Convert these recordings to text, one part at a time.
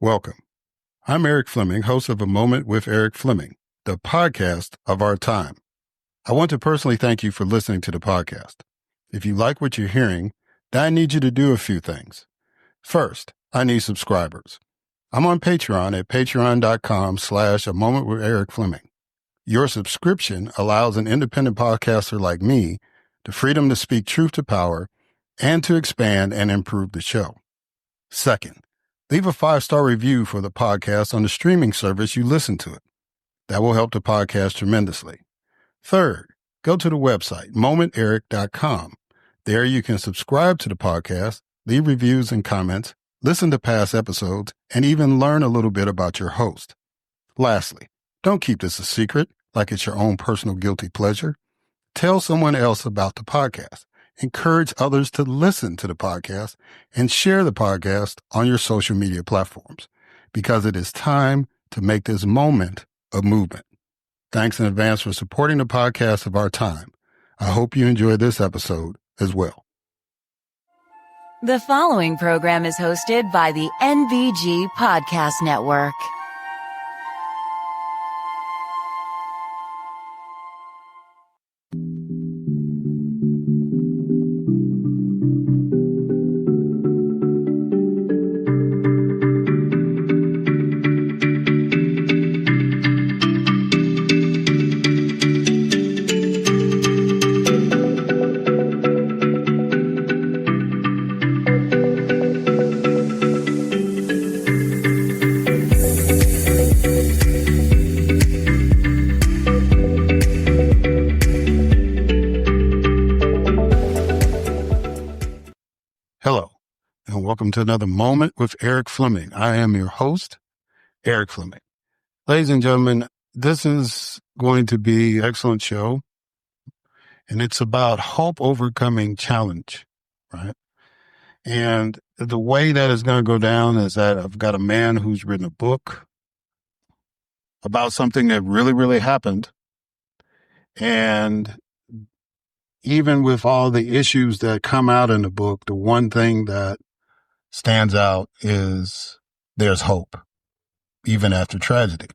Welcome. I'm Eric Fleming, host of A Moment with Eric Fleming, the podcast of our time. I want to personally thank you for listening to the podcast. If you like what you're hearing, then I need you to do a few things. First, I need subscribers. I'm on Patreon at patreon.com/A Moment with Eric Fleming. Your subscription allows an independent podcaster like me the freedom to speak truth to power and to expand and improve the show. Second, leave a 5-star review for the podcast on the streaming service you listen to it. That will help the podcast tremendously. Third, go to the website, momenteric.com. There you can subscribe to the podcast, leave reviews and comments, listen to past episodes, and even learn a little bit about your host. Lastly, don't keep this a secret like it's your own personal guilty pleasure. Tell someone else about the podcast. Encourage others to listen to the podcast and share the podcast on your social media platforms because it is time to make this moment a movement. Thanks in advance for supporting the podcast of our time. I hope you enjoy this episode as well. The following program is hosted by the NBG Podcast Network. Hello, and welcome to another Moment with Eric Fleming. I am your host, Eric Fleming. Ladies and gentlemen, this is going to be an excellent show, and it's about hope overcoming challenge, right? And the way that is going to go down is that I've got a man who's written a book about something that really, really happened. And even with all the issues that come out in the book, the one thing that stands out is there's hope, even after tragedy.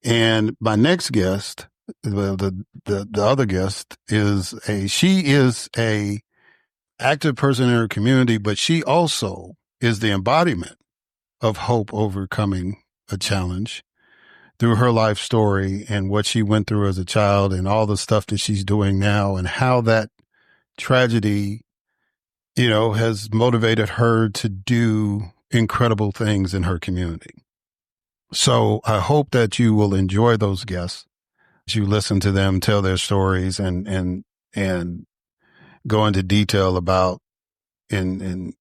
And my next guest, the other guest she is a active person in her community, but she also is the embodiment of hope overcoming a challenge through her life story and what she went through as a child and all the stuff that she's doing now and how that tragedy, has motivated her to do incredible things in her community. So I hope that you will enjoy those guests, as you listen to them tell their stories and go into detail about in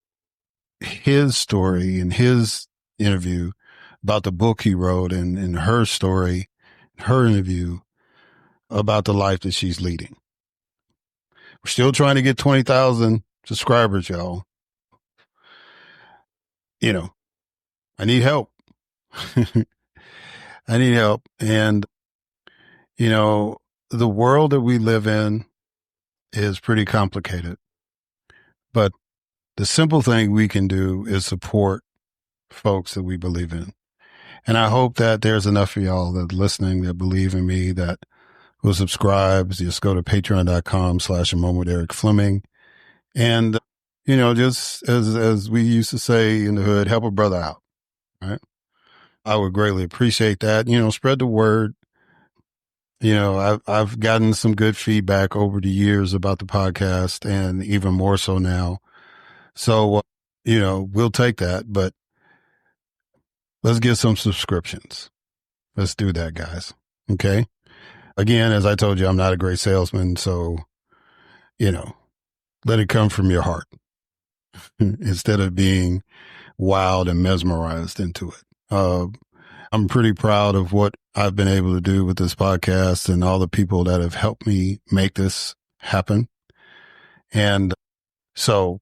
his story, in his interview, about the book he wrote and her story, her interview about the life that she's leading. We're still trying to get 20,000 subscribers, y'all. I need help. I need help. And, the world that we live in is pretty complicated. But the simple thing we can do is support folks that we believe in. And I hope that there's enough of y'all that are listening that believe in me that will subscribe. Just go to patreon.com/A Moment with Eric Fleming. And, just as we used to say in the hood, help a brother out, right? I would greatly appreciate that. Spread the word. I've gotten some good feedback over the years about the podcast and even more so now. So, we'll take that, but let's get some subscriptions. Let's do that, guys. Okay. Again, as I told you, I'm not a great salesman. So, let it come from your heart instead of being wild and mesmerized into it. I'm pretty proud of what I've been able to do with this podcast and all the people that have helped me make this happen. And so,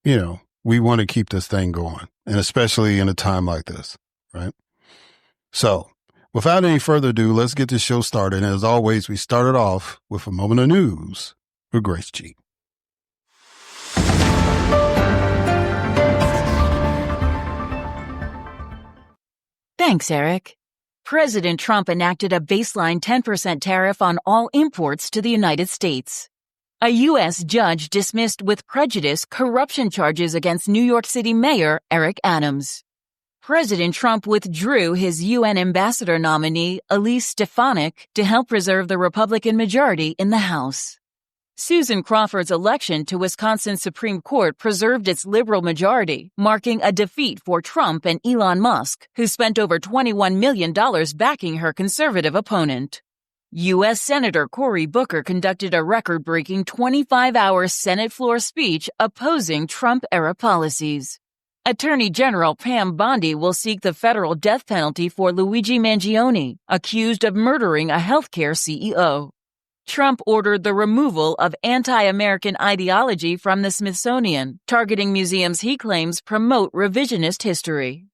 we want to keep this thing going, and especially in a time like this, right? So without any further ado, let's get this show started. And as always, we started off with a moment of news with Grace G. Thanks, Eric. President Trump enacted a baseline 10% tariff on all imports to the United States. A U.S. judge dismissed with prejudice corruption charges against New York City Mayor Eric Adams. President Trump withdrew his UN ambassador nominee, Elise Stefanik, to help preserve the Republican majority in the House. Susan Crawford's election to Wisconsin Supreme Court preserved its liberal majority, marking a defeat for Trump and Elon Musk, who spent over $21 million backing her conservative opponent. U.S. Senator Cory Booker conducted a record-breaking 25-hour Senate floor speech opposing Trump-era policies. Attorney General Pam Bondi will seek the federal death penalty for Luigi Mangione, accused of murdering a healthcare CEO. Trump ordered the removal of anti-American ideology from the Smithsonian, targeting museums he claims promote revisionist history.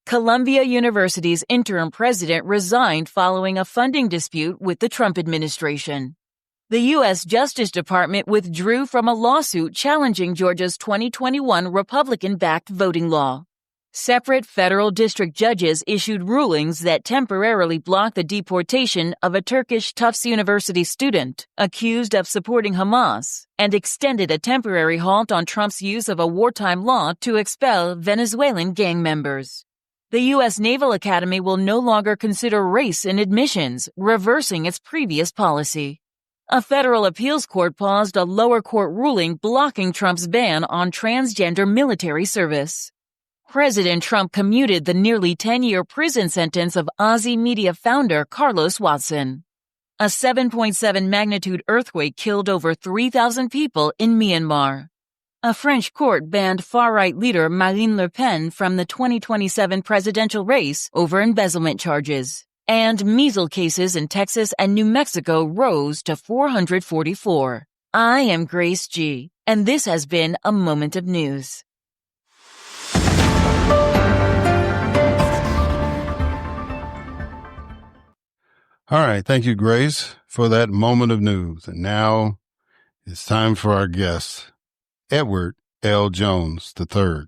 Columbia University's interim president resigned following a funding dispute with the Trump administration. The U.S. Justice Department withdrew from a lawsuit challenging Georgia's 2021 Republican-backed voting law. Separate federal district judges issued rulings that temporarily blocked the deportation of a Turkish Tufts University student accused of supporting Hamas and extended a temporary halt on Trump's use of a wartime law to expel Venezuelan gang members. The U.S. Naval Academy will no longer consider race in admissions, reversing its previous policy. A federal appeals court paused a lower court ruling blocking Trump's ban on transgender military service. President Trump commuted the nearly 10-year prison sentence of Aussie Media founder Carlos Watson. A 7.7 magnitude earthquake killed over 3,000 people in Myanmar. A French court banned far-right leader Marine Le Pen from the 2027 presidential race over embezzlement charges. And measles cases in Texas and New Mexico rose to 444. I am Grace G., and this has been a Moment of News. All right. Thank you, Grace, for that moment of news. And now it's time for our guest, Edward L. Jones III.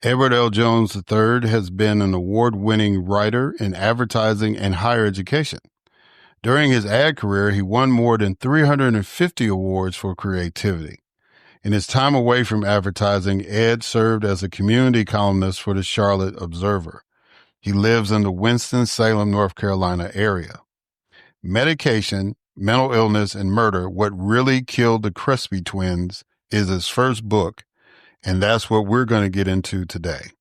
Edward L. Jones III has been an award-winning writer in advertising and higher education. During his ad career, he won more than 350 awards for creativity. In his time away from advertising, Ed served as a community columnist for the Charlotte Observer. He lives in the Winston-Salem, North Carolina area. Medication, Mental Illness, and Murder, What Really Killed the Crespi Twins is his first book, and that's what we're going to get into today.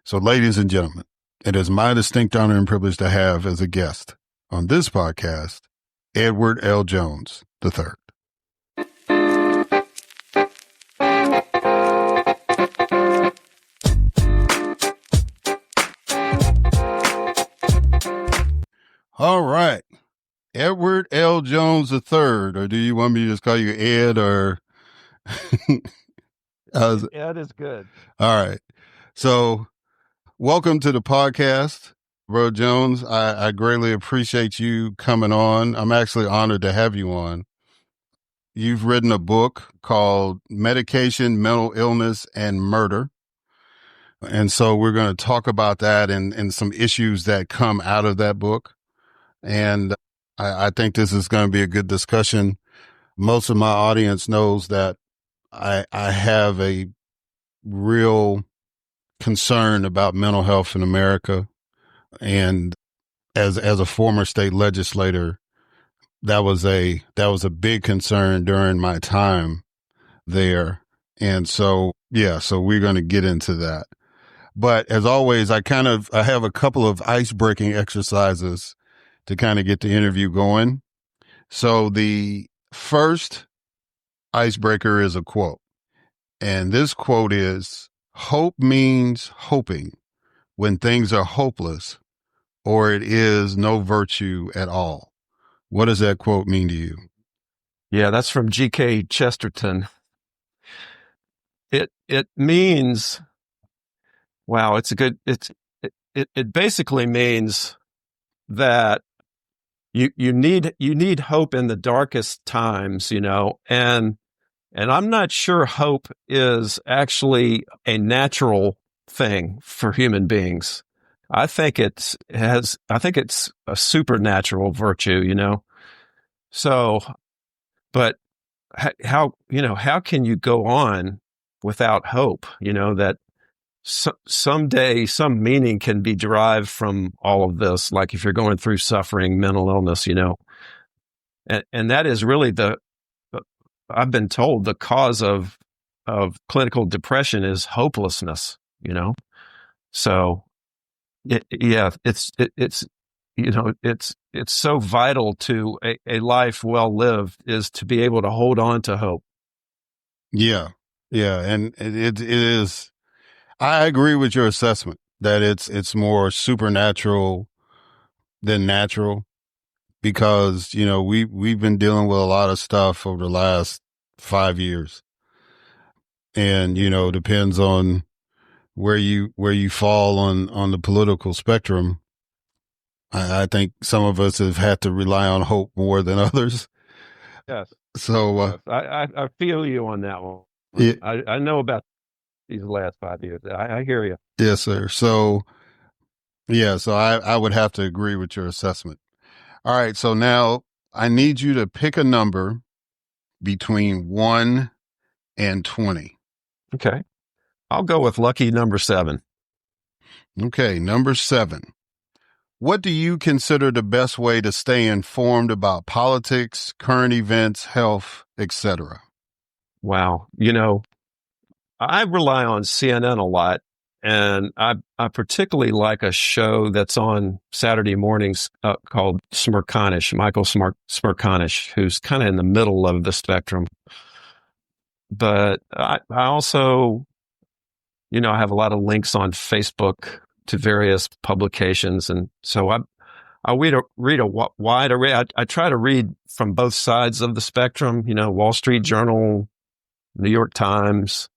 So, ladies and gentlemen, it is my distinct honor and privilege to have as a guest on this podcast, Edward L. Jones III. All right. Edward L. Jones III, or do you want me to just call you Ed, or? Ed is good. All right. So welcome to the podcast, Bro Jones. I greatly appreciate you coming on. I'm actually honored to have you on. You've written a book called Medication, Mental Illness, and Murder. And so we're going to talk about that and some issues that come out of that book. And I think this is going to be a good discussion. Most of my audience knows that I have a real concern about mental health in America. And as a former state legislator, that was a big concern during my time there. And so we're going to get into that. But as always, I have a couple of ice-breaking exercises to kind of get the interview going. So the first icebreaker is a quote. And this quote is, "Hope means hoping when things are hopeless, or it is no virtue at all." What does that quote mean to you? Yeah, that's from G.K. Chesterton. It means, wow, it basically means that you need hope in the darkest times, and I'm not sure hope is actually a natural thing for human beings. I think I think it's a supernatural virtue, So, but how can you go on without hope? That someday some meaning can be derived from all of this. Like if you're going through suffering, mental illness, and that is really I've been told the cause of clinical depression is hopelessness, So it's it's so vital to a life well lived is to be able to hold on to hope. Yeah. Yeah. And it is, I agree with your assessment that it's more supernatural than natural because, we've been dealing with a lot of stuff over the last 5 years and, depends on where you fall on the political spectrum. I think some of us have had to rely on hope more than others. Yes. So, Yes. I feel you on that one. yeah, I know about these last 5 years. I hear you. yes, sir. So, yeah, so I would have to agree with your assessment. All right. So now I need you to pick a number between 1 and 20. Okay. I'll go with lucky number 7. Okay. Number 7. What do you consider the best way to stay informed about politics, current events, health, etc.? Wow. I rely on CNN a lot, and I particularly like a show that's on Saturday mornings called Michael Smerconish, who's kind of in the middle of the spectrum. But I also, I have a lot of links on Facebook to various publications, and so I read a wide array. I try to read from both sides of the spectrum. Wall Street Journal, New York Times.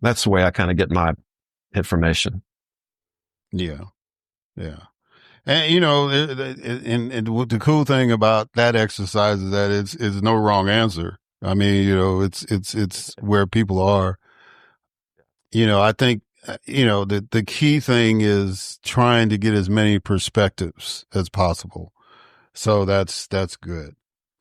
That's the way I kind of get my information. Yeah. Yeah. And, and what the cool thing about that exercise is that it's no wrong answer. I mean, it's where people are. I think, the key thing is trying to get as many perspectives as possible. So that's good.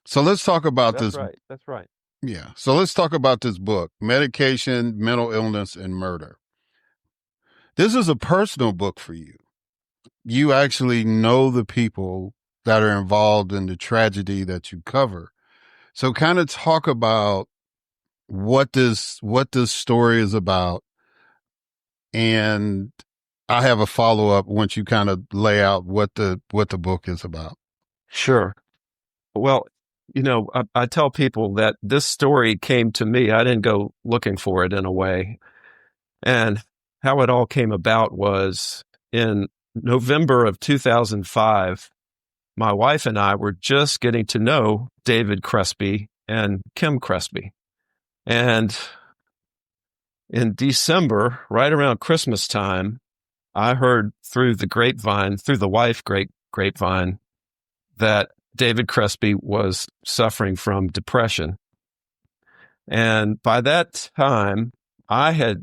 So let's talk about this. Right. That's right. Yeah. So let's talk about this book, Medication, Mental Illness, and Murder. This is a personal book for you. You actually know the people that are involved in the tragedy that you cover. So kind of talk about what this story is about. And I have a follow up once you kind of lay out what the book is about. Sure. Well, I tell people that this story came to me. I didn't go looking for it in a way. And how it all came about was in November of 2005, my wife and I were just getting to know David Crespi and Kim Crespi. And in December, right around Christmas time, I heard through the wife grapevine, that David Crespi was suffering from depression. And by that time, I had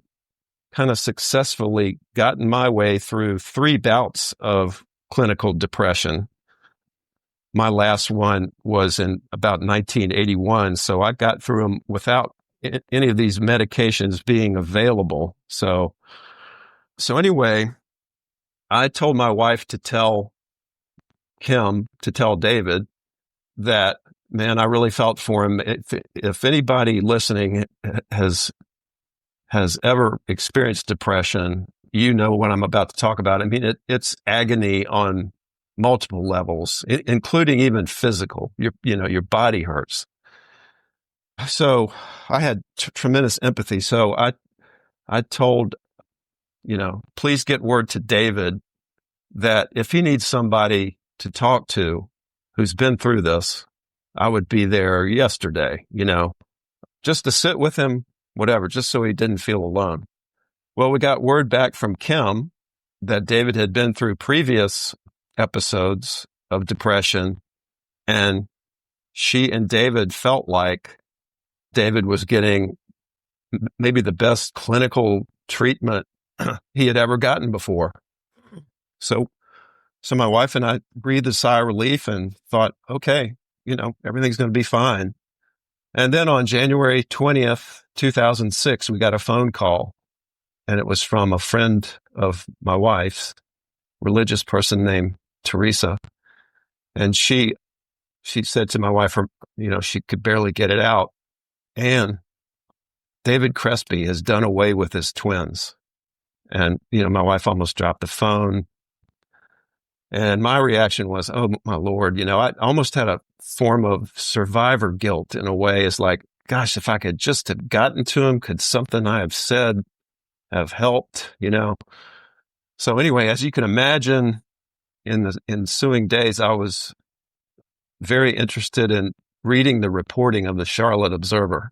kind of successfully gotten my way through 3 bouts of clinical depression. My last one was in about 1981, so I got through them without any of these medications being available. So anyway, I told my wife to tell David that, man, I really felt for him. If anybody listening has ever experienced depression, you know what I'm about to talk about. I mean, it's agony on multiple levels, including even physical. Your body hurts. So I had tremendous empathy. So I told, please get word to David that if he needs somebody to talk to who's been through this, I would be there yesterday, just to sit with him, whatever, just so he didn't feel alone. Well, we got word back from Kim that David had been through previous episodes of depression, and she and David felt like David was getting maybe the best clinical treatment he had ever gotten before. So So my wife and I breathed a sigh of relief and thought, okay, everything's going to be fine. And then on January 20th, 2006, we got a phone call, and it was from a friend of my wife's, religious person named Teresa. And she said to my wife, she could barely get it out, and David Crespi has done away with his twins. And, my wife almost dropped the phone. And my reaction was, oh, my Lord, I almost had a form of survivor guilt in a way. It's like, gosh, if I could just have gotten to him, could something I have said have helped, So anyway, as you can imagine, in the ensuing days, I was very interested in reading the reporting of the Charlotte Observer.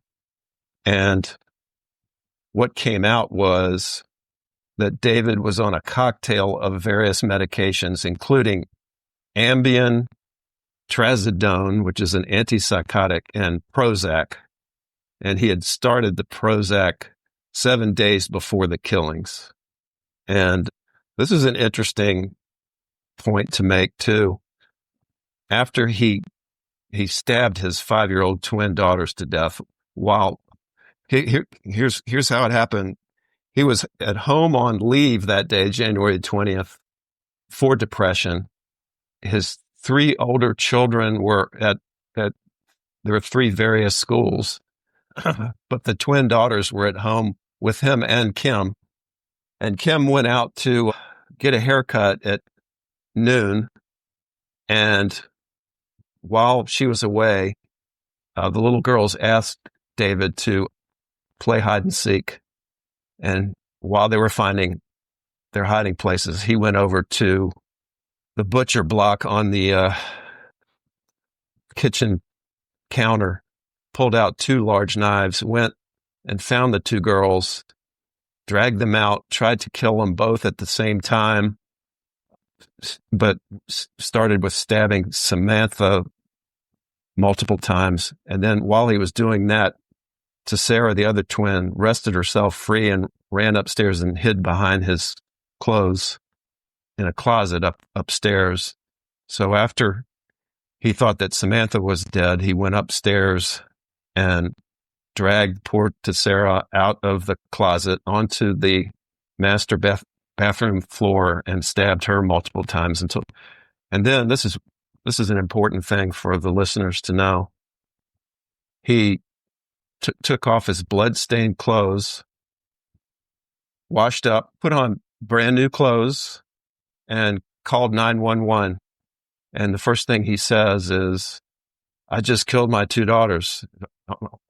And what came out was that David was on a cocktail of various medications, including Ambien, Trazodone, which is an antipsychotic, and Prozac. And he had started the Prozac 7 days before the killings. And this is an interesting point to make, too. After he stabbed his 5-year-old twin daughters to death, here's how it happened. He was at home on leave that day, January 20th, for depression. His 3 older children were at there were 3 various schools, but the twin daughters were at home with him and Kim. And Kim went out to get a haircut at noon. And while she was away, the little girls asked David to play hide and seek. And while they were finding their hiding places, he went over to the butcher block on the kitchen counter, pulled out 2 large knives, went and found the 2 girls, dragged them out, tried to kill them both at the same time, but started with stabbing Samantha multiple times. And then while he was doing that, to Sarah, the other twin, wrested herself free and ran upstairs and hid behind his clothes in a closet upstairs. So after he thought that Samantha was dead, he went upstairs and dragged poor Sarah out of the closet onto the master bathroom floor and stabbed her multiple times and then this is an important thing for the listeners to know. He took off his blood-stained clothes, washed up, put on brand new clothes, and called 911. And the first thing he says is, I just killed my 2 daughters.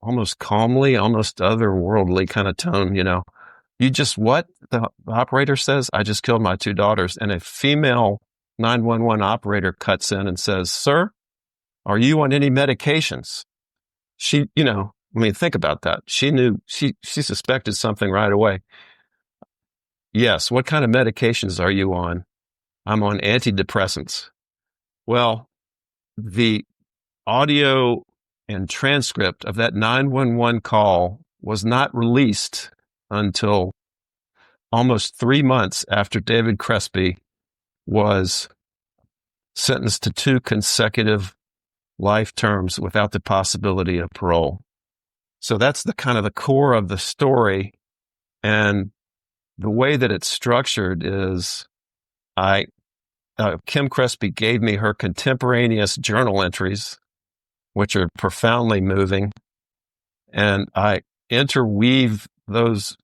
Almost calmly, almost otherworldly kind of tone, You just what? The operator says, I just killed my 2 daughters. And a female 911 operator cuts in and says, sir, are you on any medications? She, think about that. She knew, she suspected something right away. Yes. What kind of medications are you on? I'm on antidepressants. Well, the audio and transcript of that 911 call was not released until almost 3 months after David Crespi was sentenced to 2 consecutive life terms without the possibility of parole. So that's the kind of the core of the story. And the way that it's structured is Kim Crespi gave me her contemporaneous journal entries, which are profoundly moving. And I interweave those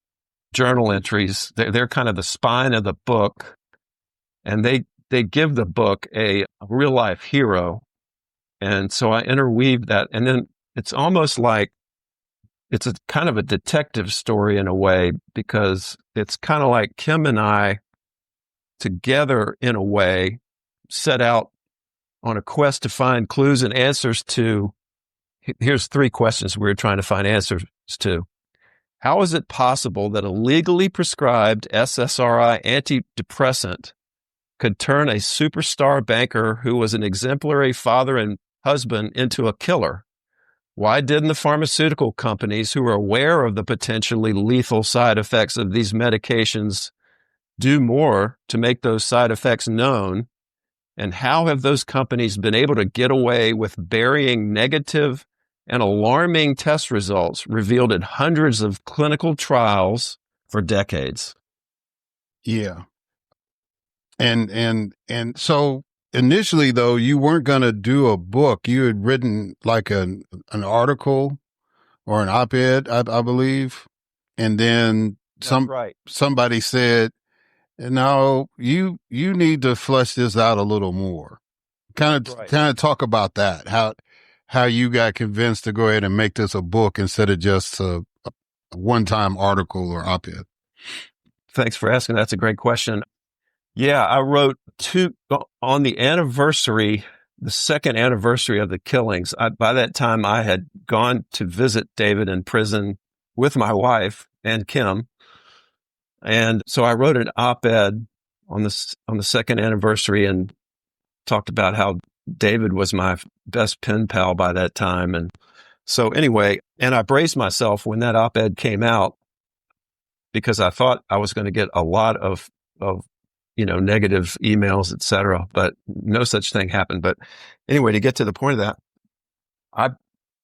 journal entries. They're kind of the spine of the book. And they give the book a real life hero. And so I interweave that. And then it's almost like it's a kind of a detective story in a way, because it's kind of like Kim and I together in a way set out on a quest to find clues and answers to, here's 3 questions we were trying to find answers to. How is it possible that a legally prescribed SSRI antidepressant could turn a superstar banker who was an exemplary father and husband into a killer? Why didn't the pharmaceutical companies who are aware of the potentially lethal side effects of these medications do more to make those side effects known And how have those companies been able to get away with burying negative and alarming test results revealed in hundreds of clinical trials for decades? Yeah. And so initially though, you weren't going to do a book. You had written like an article or an op-ed, I believe. And then Right. somebody said, no, you need to flesh this out a little more. Kind of talk about that. How you got convinced to go ahead and make this a book instead of just a one-time article or op-ed. Thanks for asking. That's a great question. Yeah, I wrote on the anniversary, the second anniversary of the killings. By that time, I had gone to visit David in prison with my wife and Kim. And so I wrote an op-ed on the second anniversary and talked about how David was my best pen pal by that time. And so anyway, and I braced myself when that op-ed came out because I thought I was going to get a lot of negative emails, et cetera, but no such thing happened. But anyway, to get to the point of that,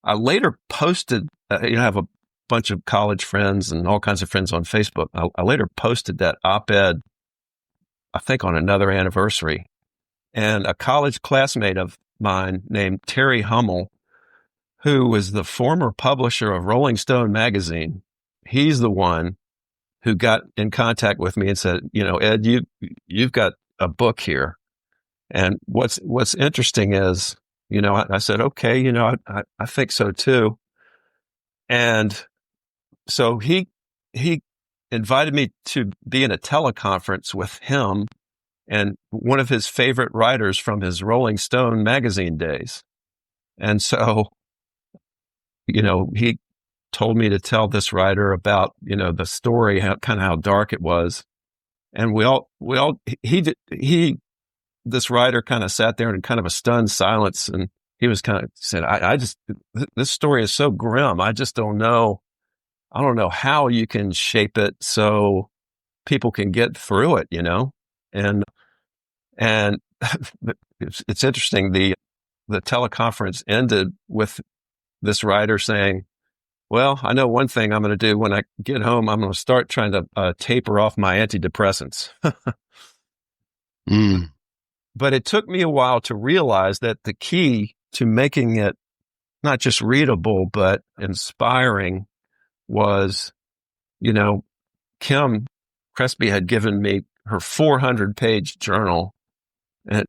I later posted, I have a bunch of college friends and all kinds of friends on Facebook. I later posted that op-ed, I think on another anniversary, and a college classmate of mine named Terry Hummel, who was the former publisher of Rolling Stone magazine, he's the one who got in contact with me and said, Ed, you've got a book here. And what's interesting is, I said, okay, I think so too. And so he invited me to be in a teleconference with him and one of his favorite writers from his Rolling Stone magazine days. And so, he told me to tell this writer about, the story, how dark it was. And this writer kind of sat there in kind of a stunned silence. And he was kind of said, this story is so grim. I just don't know. I don't know how you can shape it so people can get through it, and it's interesting. The teleconference ended with this writer saying, well, I know one thing I'm going to do when I get home. I'm going to start trying to taper off my antidepressants. But it took me a while to realize that the key to making it not just readable, but inspiring was, Kim Crespi had given me her 400-page journal. And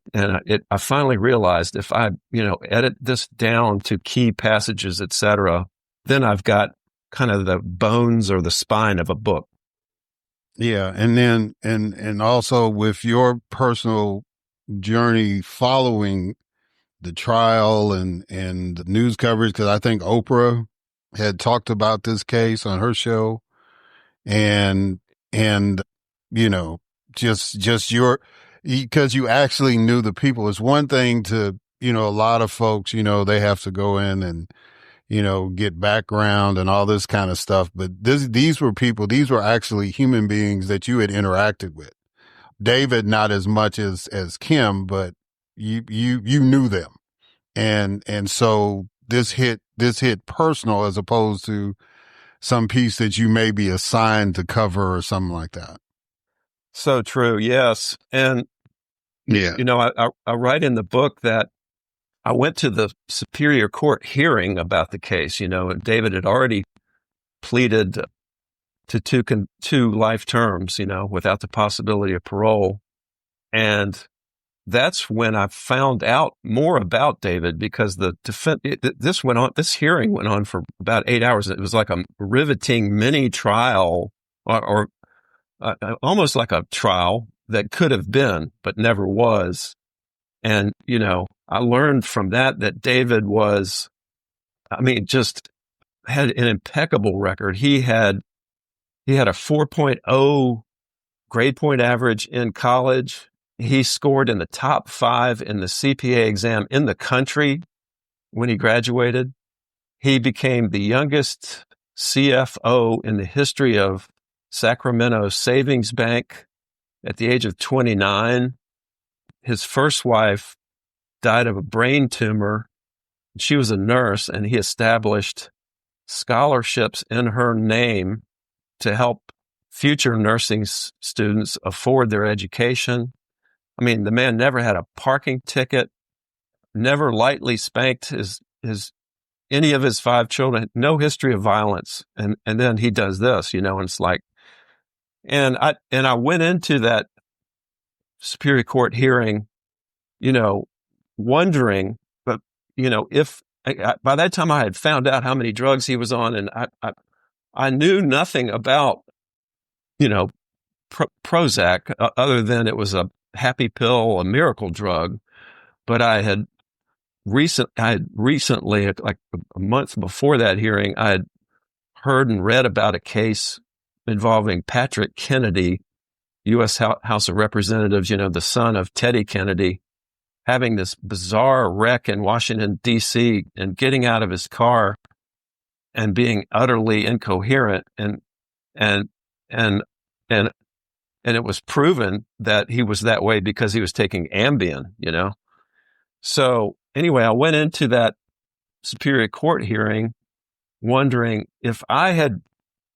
I finally realized if I, edit this down to key passages, et cetera, then I've got kind of the bones or the spine of a book. Yeah. And then, and also with your personal journey following the trial and the news coverage, because I think Oprah had talked about this case on her show and, just because you actually knew the people. It's one thing to, a lot of folks, they have to go in and, get background and all this kind of stuff. But these were actually human beings that you had interacted with. David, not as much as Kim, but you knew them. And so this hit personal as opposed to some piece that you may be assigned to cover or something like that. So true. Yes. And, yeah, I write in the book that I went to the Superior Court hearing about the case. David had already pleaded to two life terms, without the possibility of parole. And that's when I found out more about David because this hearing went on for about 8 hours. It was like a riveting mini trial or almost like a trial that could have been, but never was. And, I learned from that David was, just had an impeccable record. He had a 4.0 grade point average in college. He scored in the top 5 in the CPA exam in the country when he graduated. He became the youngest CFO in the history of Sacramento Savings Bank at the age of 29. his first wife died of a brain tumor. She was a nurse, and he established scholarships in her name to help future nursing students afford their education. I mean, the man never had a parking ticket, never lightly spanked any of his 5 children, no history of violence. And then he does this, and it's like, and I went into that Superior Court hearing, wondering, but, if by that time I had found out how many drugs he was on, and I knew nothing about, Prozac, other than it was a happy pill, a miracle drug. But I had recently, like a month before that hearing, I had heard and read about a case involving Patrick Kennedy, U.S. House of Representatives, the son of Teddy Kennedy, having this bizarre wreck in Washington, D.C., and getting out of his car and being utterly incoherent. And it was proven that he was that way because he was taking Ambien, So anyway, I went into that Superior Court hearing wondering if I had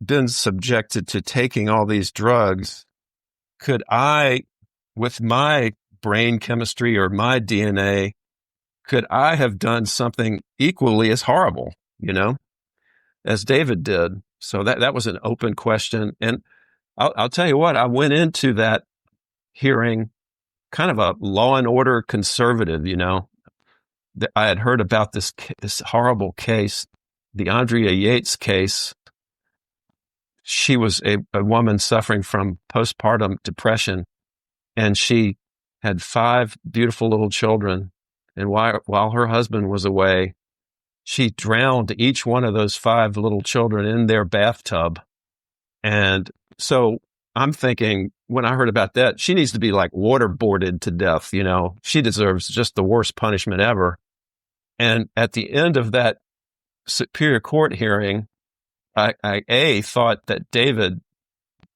been subjected to taking all these drugs, could I, with my brain chemistry or my DNA, could I have done something equally as horrible, as David did? So that was an open question. And I'll tell you what, I went into that hearing kind of a law and order conservative, I had heard about this horrible case, the Andrea Yates case. She was a woman suffering from postpartum depression, and she had 5 beautiful little children. And while her husband was away, she drowned each one of those 5 little children in their bathtub. And so I'm thinking, when I heard about that, she needs to be like waterboarded to death. She deserves just the worst punishment ever. And at the end of that Superior Court hearing, I thought that that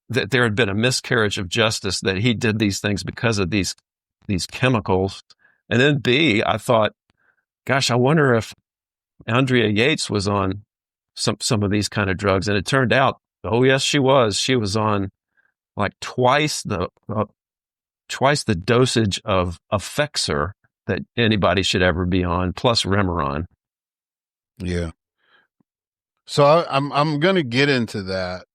there had been a miscarriage of justice, that he did these things because of these chemicals. And then B, I thought, gosh, I wonder if Andrea Yates was on some of these kind of drugs. And it turned out, oh yes, she was. She was on like twice the dosage of Effexor that anybody should ever be on, plus Remeron. Yeah. So I'm going to get into that.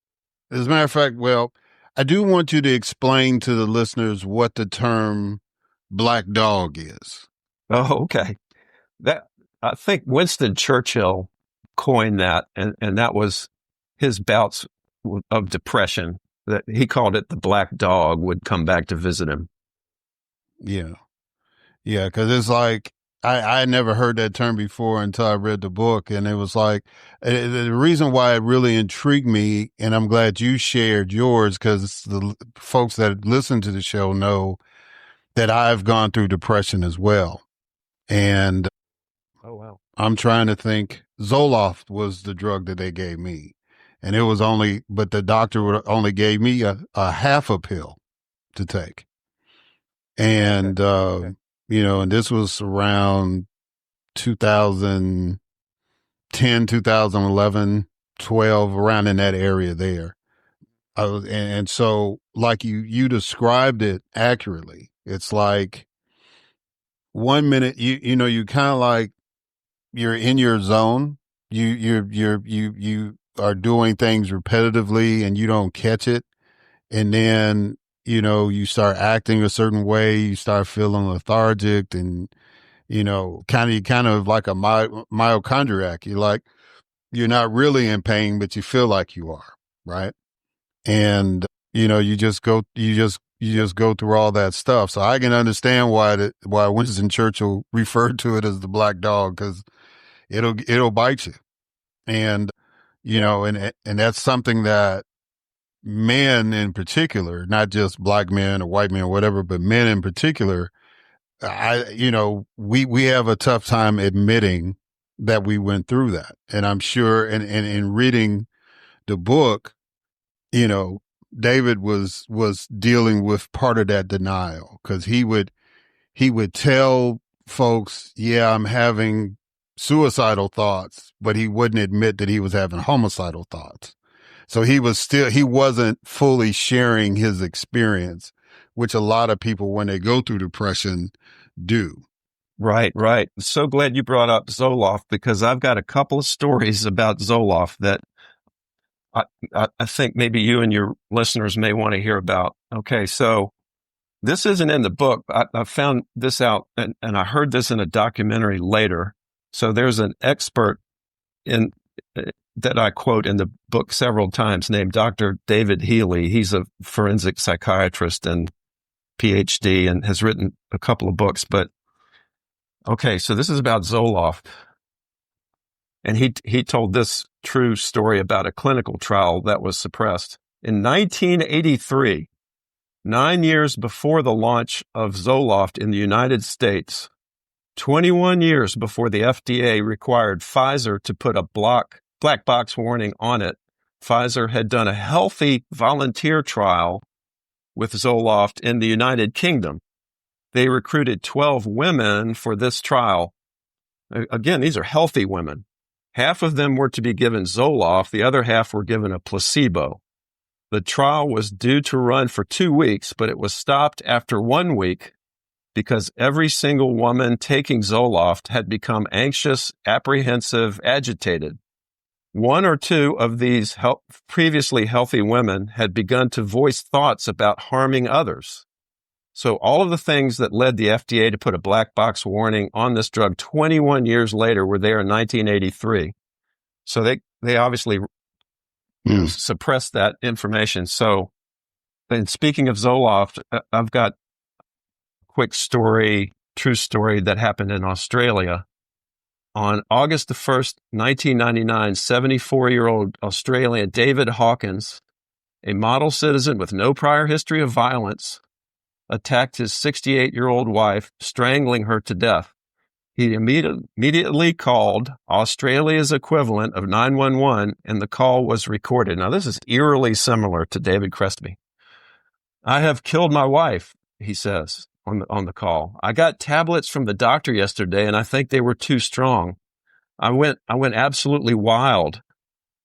As a matter of fact, well, I do want you to explain to the listeners what the term black dog is. Oh, okay. I think Winston Churchill coined that, and that was his bouts of depression, that he called it the black dog would come back to visit him. Yeah. Yeah, because it's like, I never heard that term before until I read the book. And it was like, the reason why it really intrigued me, and I'm glad you shared yours, because the folks that listen to the show know that I've gone through depression as well. And oh, wow. I'm trying to think, Zoloft was the drug that they gave me. And it was but the doctor only gave me a half a pill to take. And, Okay. And this was around 2010, 2011, 12, around in that area there. And so like you described it accurately. It's like 1 minute, you kind of like, you're in your zone. You are doing things repetitively and you don't catch it. And then, you start acting a certain way, you start feeling lethargic and, kind of like a myochondriac. You're not really in pain, but you feel like you are, right? And, you just go through all that stuff. So I can understand why Winston Churchill referred to it as the black dog, because it'll bite you. And, and that's something that men in particular, not just black men or white men or whatever, but men in particular, we have a tough time admitting that we went through that. And I'm sure, and in reading the book, David was dealing with part of that denial, because he would he would tell folks, yeah, I'm having suicidal thoughts, but he wouldn't admit that he was having homicidal thoughts. So he wasn't fully sharing his experience, which a lot of people, when they go through depression, do. Right, right. So glad you brought up Zoloft, because I've got a couple of stories about Zoloft that I think maybe you and your listeners may want to hear about. Okay, so this isn't in the book. I found this out, and I heard this in a documentary later. So there's an expert in that I quote in the book several times, named Dr. David Healy. He's a forensic psychiatrist and PhD and has written a couple of books. But okay, so this is about Zoloft. And he told this true story about a clinical trial that was suppressed. In 1983, 9 years before the launch of Zoloft in the United States, 21 years before the FDA required Pfizer to put a black box warning on it, Pfizer had done a healthy volunteer trial with Zoloft in the United Kingdom. They recruited 12 women for this trial. Again, these are healthy women. Half of them were to be given Zoloft, the other half were given a placebo. The trial was due to run for 2 weeks, but it was stopped after 1 week because every single woman taking Zoloft had become anxious, apprehensive, agitated. 1 or 2 of these previously healthy women had begun to voice thoughts about harming others. So all of the things that led the FDA to put a black box warning on this drug 21 years later were there in 1983. So they obviously suppressed that information. So, and speaking of Zoloft, I've got a quick story, true story that happened in Australia. On August the 1st, 1999, 74-year-old Australian David Hawkins, a model citizen with no prior history of violence, attacked his 68-year-old wife, strangling her to death. He immediately called Australia's equivalent of 911, and the call was recorded. Now, this is eerily similar to David Crespi. I have killed my wife, he says on the call. I got tablets from the doctor yesterday, and I think they were too strong. I went absolutely wild.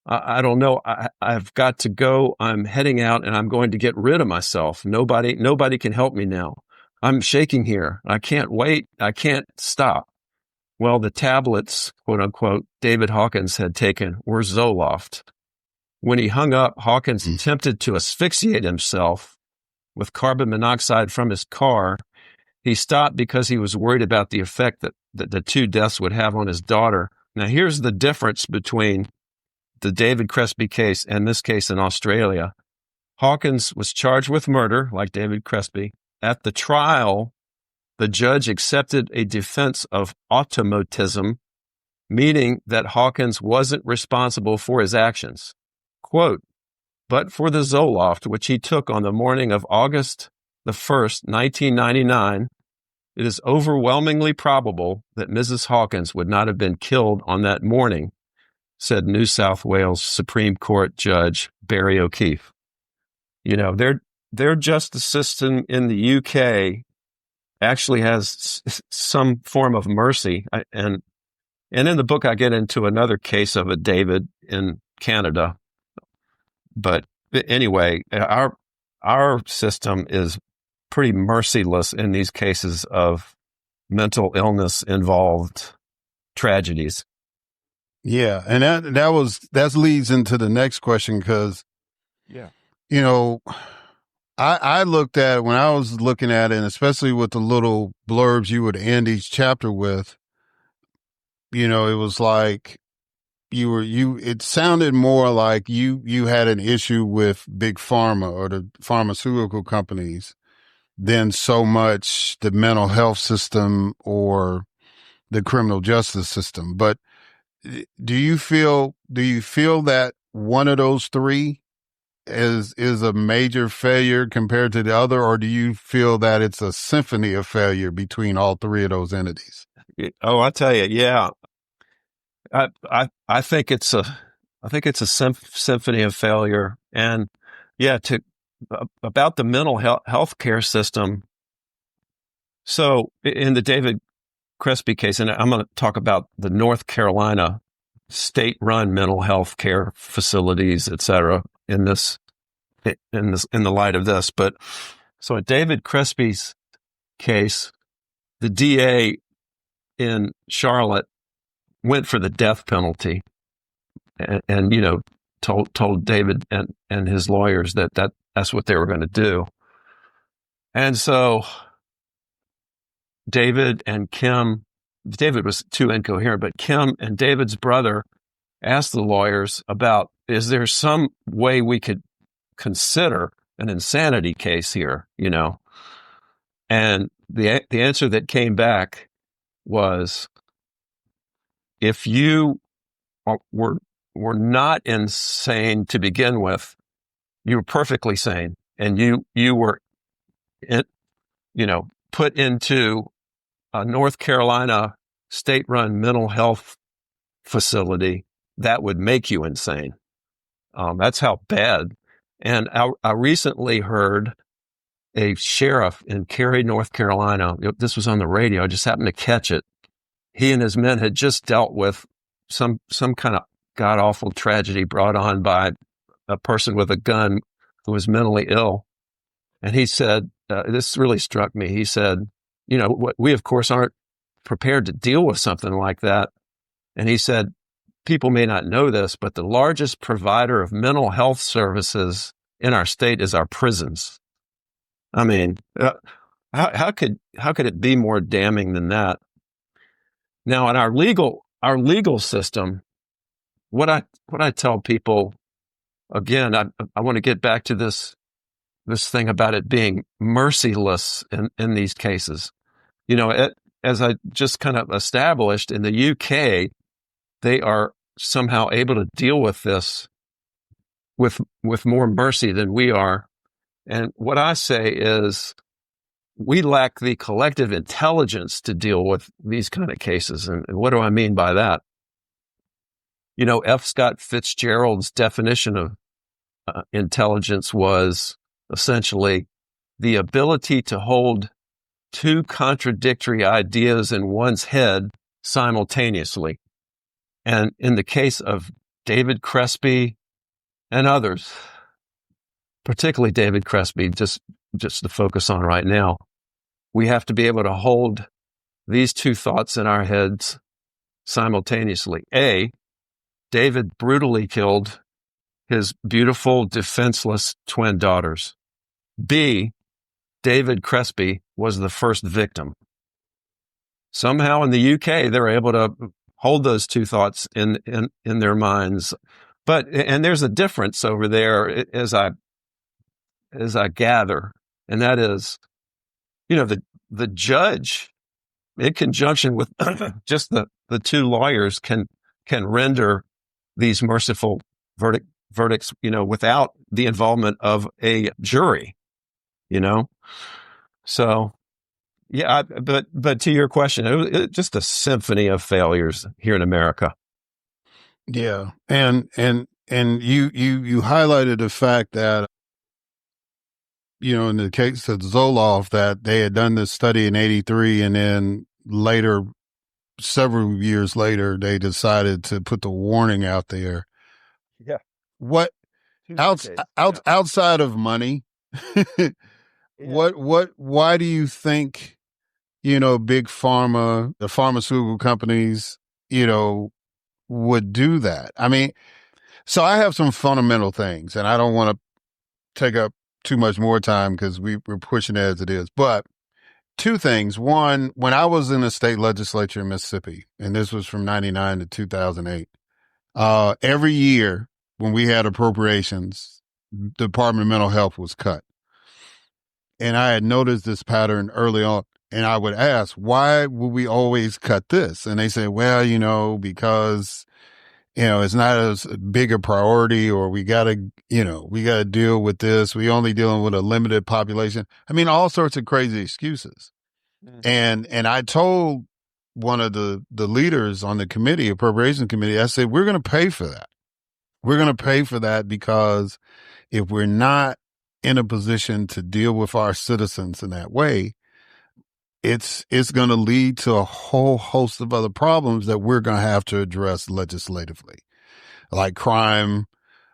I don't know. I've got to go. I'm heading out and I'm going to get rid of myself. Nobody can help me now. I'm shaking here. I can't wait. I can't stop. Well, the tablets, quote unquote, David Hawkins had taken were Zoloft. When he hung up, Hawkins attempted to asphyxiate himself with carbon monoxide from his car. He stopped because he was worried about the effect that the 2 deaths would have on his daughter. Now, here's the difference between the David Crespi case and this case in Australia. Hawkins was charged with murder, like David Crespi. At the trial, the judge accepted a defense of automatism, meaning that Hawkins wasn't responsible for his actions. Quote, but for the Zoloft, which he took on the morning of August the 1st, 1999, it is overwhelmingly probable that Mrs. Hawkins would not have been killed on that morning, said New South Wales Supreme Court Judge Barry O'Keefe. You know, their justice system in the UK actually has some form of mercy. And in the book, I get into another case of a David in Canada. But anyway, our system is pretty merciless in these cases of mental illness involved tragedies. Yeah, and that leads into the next question because, you know, I looked at it when I was looking at it, and especially with the little blurbs you would end each chapter with, you know, it was like it sounded more like you had an issue with Big Pharma or the pharmaceutical companies than so much the mental health system or the criminal justice system. But do you feel that one of those three is a major failure compared to the other, or do you feel that it's a symphony of failure between all three of those entities? Oh, I tell you, yeah. I think it's a symphony of failure. And yeah, about the mental health care system. So in the David Crespi case, and I'm going to talk about the North Carolina state-run mental health care facilities, et cetera, in the light of this. But so in David Crespi's case, the DA in Charlotte went for the death penalty, and told David and his lawyers that's what they were going to do. And so David was too incoherent, but Kim and David's brother asked the lawyers about, is there some way we could consider an insanity case here, And the answer that came back was, if you were not insane to begin with, you were perfectly sane, and you were put into a North Carolina state-run mental health facility, that would make you insane. That's how bad. And I recently heard a sheriff in Cary, North Carolina. This was on the radio. I just happened to catch it. He and his men had just dealt with some kind of god-awful tragedy brought on by a person with a gun who was mentally ill. And he said, this really struck me. He said, we of course aren't prepared to deal with something like that. And he said, people may not know this, but the largest provider of mental health services in our state is our prisons. I mean, how could it be more damning than that? Now, in our legal system, what I tell people, again, I want to get back to this thing about it being merciless in these cases. As I just kind of established, in the UK, they are somehow able to deal with this with more mercy than we are. And what I say is, we lack the collective intelligence to deal with these kind of cases. And what do I mean by that? F. Scott Fitzgerald's definition of intelligence was essentially the ability to hold two contradictory ideas in one's head simultaneously. And in the case of David Crespi and others, particularly David Crespi, just to focus on right now, we have to be able to hold these two thoughts in our heads simultaneously. A, David brutally killed his beautiful, defenseless twin daughters. B, David Crespi was the first victim. Somehow in the UK, they're able to hold those two thoughts in their minds. And there's a difference over there, as I gather, and that is, the judge, in conjunction with just the two lawyers, can render these merciful verdicts, without the involvement of a jury, So, yeah, but to your question, it was just a symphony of failures here in America. Yeah, and you highlighted the fact that, in the case of Zoloft, that they had done this study in '83, and then later, several years later, they decided to put the warning out there. Yeah. What outside of money? Why do you think, Big Pharma, the pharmaceutical companies, would do that? I mean, so I have some fundamental things, and I don't want to take up too much more time because we're pushing it as it is. But two things. One, when I was in the state legislature in Mississippi, and this was from 99 to 2008, every year when we had appropriations, the Department of Mental Health was cut. And I had noticed this pattern early on, and I would ask, why would we always cut this? And they say, well, because, it's not as big a priority, or we gotta deal with this. We only dealing with a limited population. I mean, all sorts of crazy excuses. Mm-hmm. And I told one of the leaders on the committee, appropriations committee, I said, we're going to pay for that. We're going to pay for that, because if we're not in a position to deal with our citizens in that way, it's going to lead to a whole host of other problems that we're going to have to address legislatively, like crime,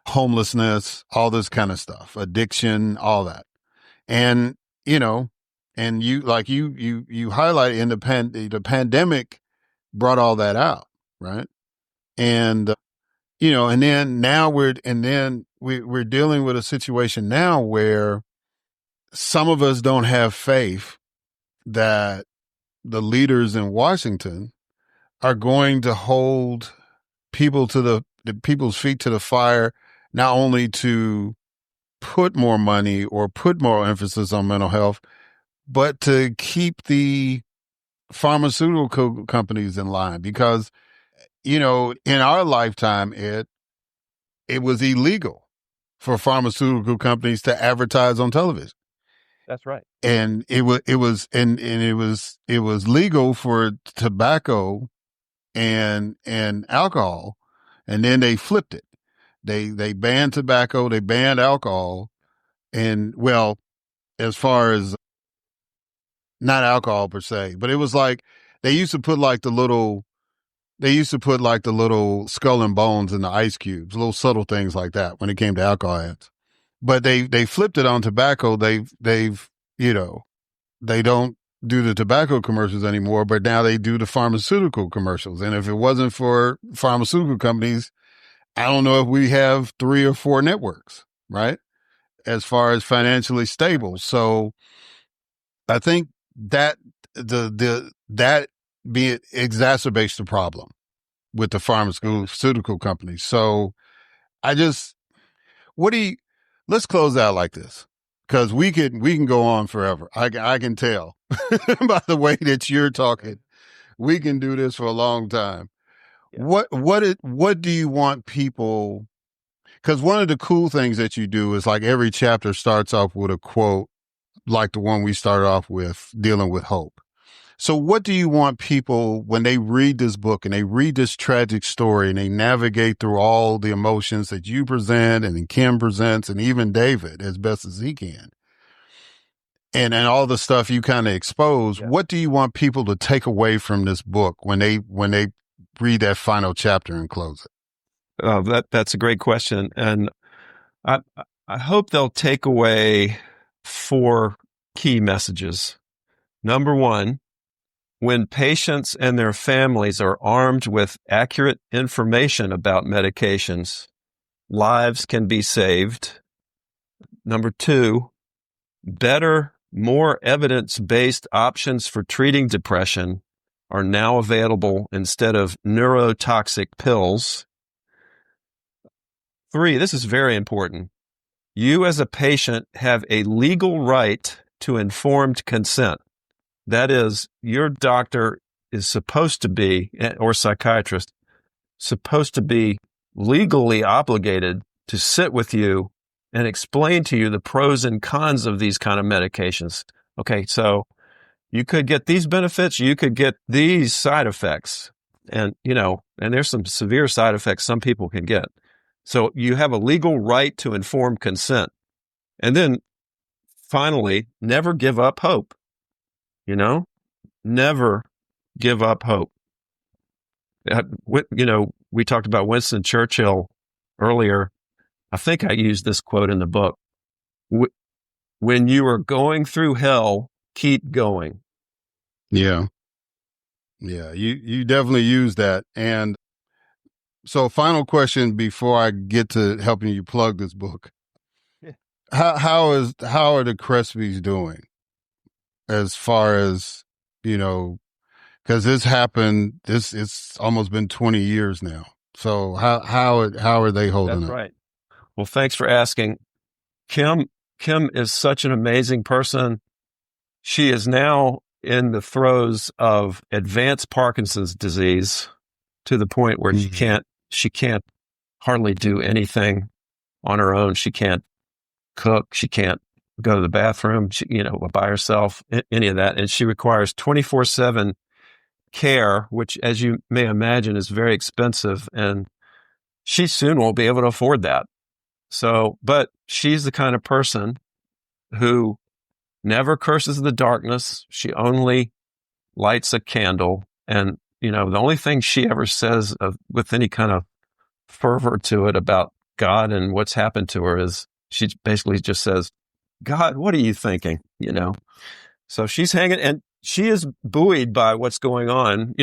homelessness, all this kind of stuff, addiction, all that. And, and you highlight in the pandemic brought all that out, right? And, and then now we're dealing with a situation now where some of us don't have faith that the leaders in Washington are going to hold people to the people's feet to the fire, not only to put more money or put more emphasis on mental health, but to keep the pharmaceutical companies in line. Because, in our lifetime, it was illegal for pharmaceutical companies to advertise on television. That's right. And it was legal for tobacco and alcohol, and then they flipped it. They banned tobacco, they banned alcohol, and as far as not alcohol per se, but it was like they used to put like the little skull and bones in the ice cubes, little subtle things like that when it came to alcohol ads. But they flipped it on tobacco. They've they don't do the tobacco commercials anymore, but now they do the pharmaceutical commercials. And if it wasn't for pharmaceutical companies, I don't know if we have 3 or 4 networks, right? As far as financially stable. So I think that that exacerbates the problem with the pharmaceutical companies. So let's close out like this, because we can go on forever. I can tell by the way that you're talking, we can do this for a long time. Yeah. What do you want people? Because one of the cool things that you do is like every chapter starts off with a quote, like the one we started off with, dealing with hope. So what do you want people, when they read this book and they read this tragic story and they navigate through all the emotions that you present and Kim presents and even David as best as he can, and all the stuff you kind of expose, what do you want people to take away from this book when they read that final chapter and close it? That's a great question. And I hope they'll take away 4 key messages. Number 1, when patients and their families are armed with accurate information about medications, lives can be saved. Number 2, better, more evidence-based options for treating depression are now available instead of neurotoxic pills. 3, this is very important. You as a patient have a legal right to informed consent. That is, your doctor is supposed to be, or psychiatrist, supposed to be legally obligated to sit with you and explain to you the pros and cons of these kind of medications. Okay, so you could get these benefits, you could get these side effects. And, and there's some severe side effects some people can get. So you have a legal right to informed consent. And then finally, never give up hope. Never give up hope. We talked about Winston Churchill earlier. I think I used this quote in the book. When you are going through hell, keep going. Yeah. Yeah, you definitely use that. And so final question before I get to helping you plug this book. Yeah. How are the Cresbys doing as far as, because this happened, it's almost been 20 years now. So how are they holding up? That's right. Well, thanks for asking. Kim is such an amazing person. She is now in the throes of advanced Parkinson's disease, to the point where she can't hardly do anything on her own. She can't cook. She can't go to the bathroom, by herself, any of that. And she requires 24/7 care, which, as you may imagine, is very expensive. And she soon won't be able to afford that. So, but she's the kind of person who never curses the darkness. She only lights a candle. And, the only thing she ever says with any kind of fervor to it about God and what's happened to her is she basically just says, God, what are you thinking? So she's hanging, and she is buoyed by what's going on,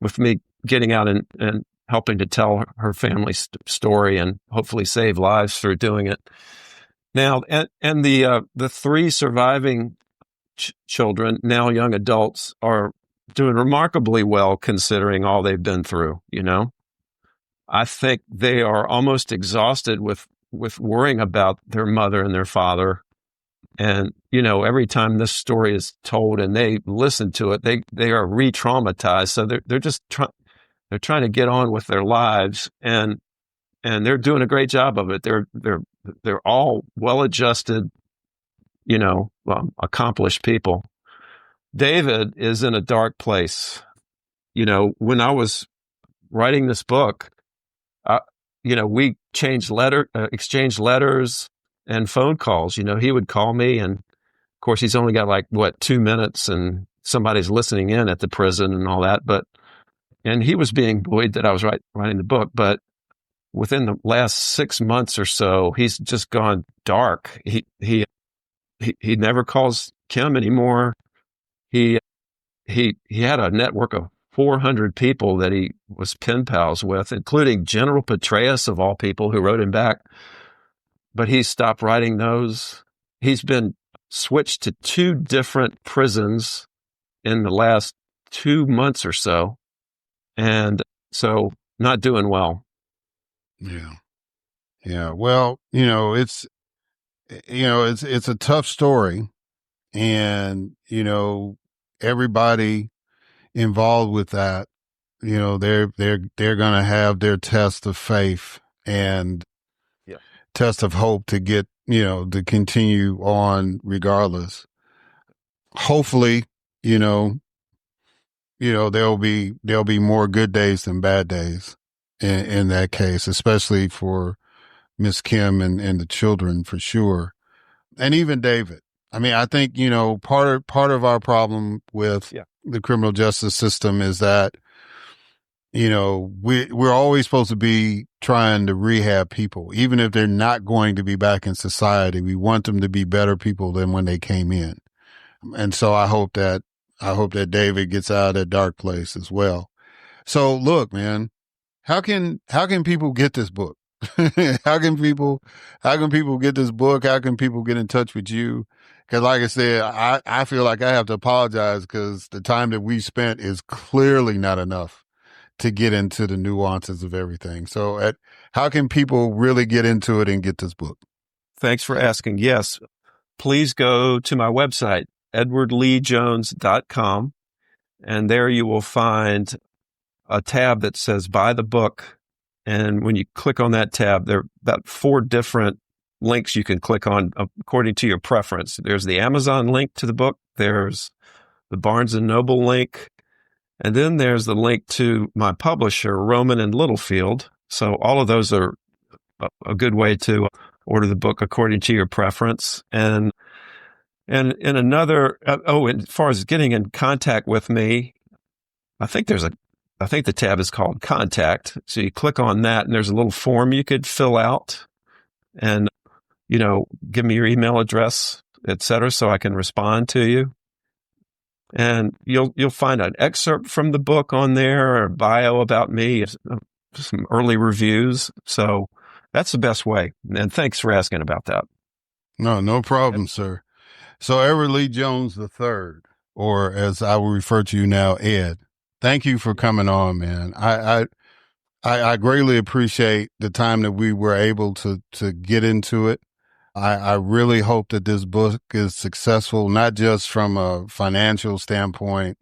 with me getting out and helping to tell her family's story and hopefully save lives through doing it. Now, and the three surviving children, now young adults, are doing remarkably well considering all they've been through. I think they are almost exhausted with worrying about their mother and their father. And, every time this story is told and they listen to it, they are re-traumatized. So they're just they're trying to get on with their lives, and they're doing a great job of it. They're all well-adjusted, accomplished people. David is in a dark place. When I was writing this book, we exchanged letters and phone calls. He would call me, and of course he's only got 2 minutes, and somebody's listening in at the prison and all that. And he was being buoyed that I was writing the book. But within the last 6 months or so, he's just gone dark. He never calls Kim anymore. He had a network of 400 people that he was pen pals with, including General Petraeus, of all people, who wrote him back. But he stopped writing those. He's been switched to 2 different prisons in the last 2 months or so. And so not doing well. Yeah. Yeah. Well, it's a tough story, and, everybody involved with that, they're going to have their test of faith and test of hope to get, to continue on regardless. Hopefully, there'll be more good days than bad days in that case, especially for Miss Kim and the children, for sure. And even David. I mean, I think, part of our problem with the criminal justice system is that, we're always supposed to be trying to rehab people, even if they're not going to be back in society. We want them to be better people than when they came in. And so I hope that David gets out of that dark place as well. So look, man, how can people get this book? How can people get this book? How can people get in touch with you? Because like I said, I feel like I have to apologize because the time that we spent is clearly not enough to get into the nuances of everything. So how can people really get into it and get this book? Thanks for asking. Yes, please go to my website, edwardleejones.com, and there you will find a tab that says buy the book. And when you click on that tab, there are about 4 different links you can click on according to your preference. There's the Amazon link to the book. There's the Barnes & Noble link. And then there's the link to my publisher, Rowman and Littlefield. So all of those are a good way to order the book according to your preference. And in another, as far as getting in contact with me, I think the tab is called Contact. So you click on that, and there's a little form you could fill out and, give me your email address, et cetera, so I can respond to you. And you'll find an excerpt from the book on there, or a bio about me, some early reviews. So that's the best way. And thanks for asking about that. No problem, sir. So Edward Lee Jones III, or as I will refer to you now, Ed, thank you for coming on, man. I greatly appreciate the time that we were able to get into it. I really hope that this book is successful, not just from a financial standpoint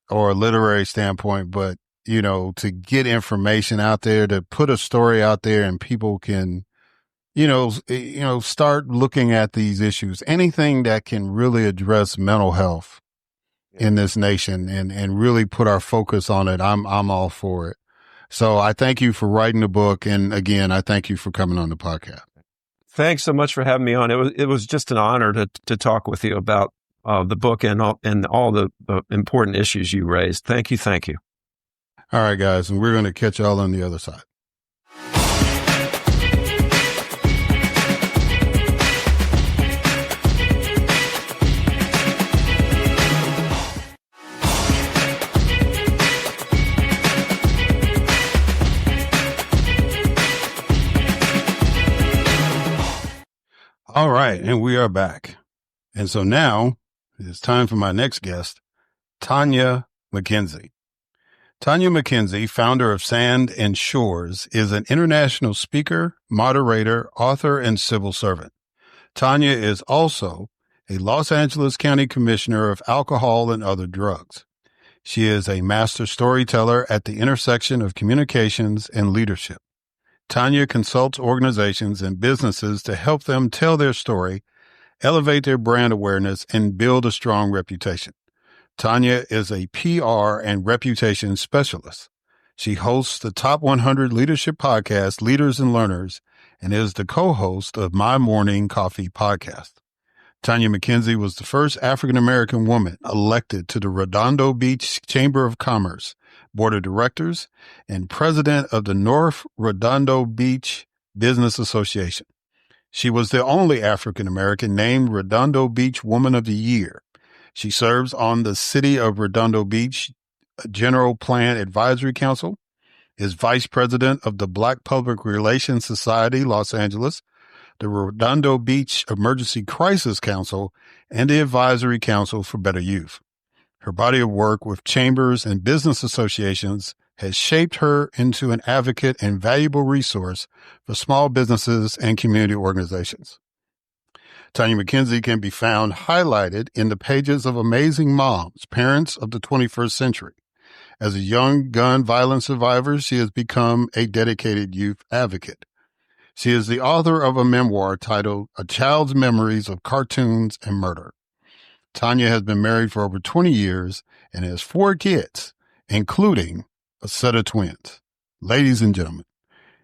or a literary standpoint, but, to get information out there, to put a story out there, and people can, start looking at these issues, anything that can really address mental health in this nation and really put our focus on it. I'm all for it. So I thank you for writing the book. And again, I thank you for coming on the podcast. Thanks so much for having me on. It was just an honor to talk with you about the book and all the important issues you raised. Thank you. Thank you. All right, guys, and we're going to catch y'all on the other side. All right, and we are back. And so now it's time for my next guest, Tonya McKenzie. Tonya McKenzie, founder of Sand and Shores, is an international speaker, moderator, author, and civil servant. Tonya is also a Los Angeles County Commissioner of Alcohol and Other Drugs. She is a master storyteller at the intersection of communications and leadership. Tonya consults organizations and businesses to help them tell their story, elevate their brand awareness, and build a strong reputation. Tonya is a PR and reputation specialist. She hosts the Top 100 Leadership Podcast, Leaders and Learners, and is the co-host of My Morning Coffee podcast. Tonya McKenzie was the first African-American woman elected to the Redondo Beach Chamber of Commerce Board of Directors and president of the North Redondo Beach Business Association. She was the only African-American named Redondo Beach Woman of the Year. She serves on the City of Redondo Beach General Plan Advisory Council, is vice president of the Black Public Relations Society, Los Angeles, the Redondo Beach Emergency Crisis Council, and the Advisory Council for Better Youth. Her body of work with chambers and business associations has shaped her into an advocate and valuable resource for small businesses and community organizations. Tonya McKenzie can be found highlighted in the pages of Amazing Moms, Parents of the 21st Century. As a young gun violence survivor, she has become a dedicated youth advocate. She is the author of a memoir titled A Child's Memories of Cartoons and Murder. Tonya has been married for over 20 years and has 4 kids, including a set of twins. Ladies and gentlemen,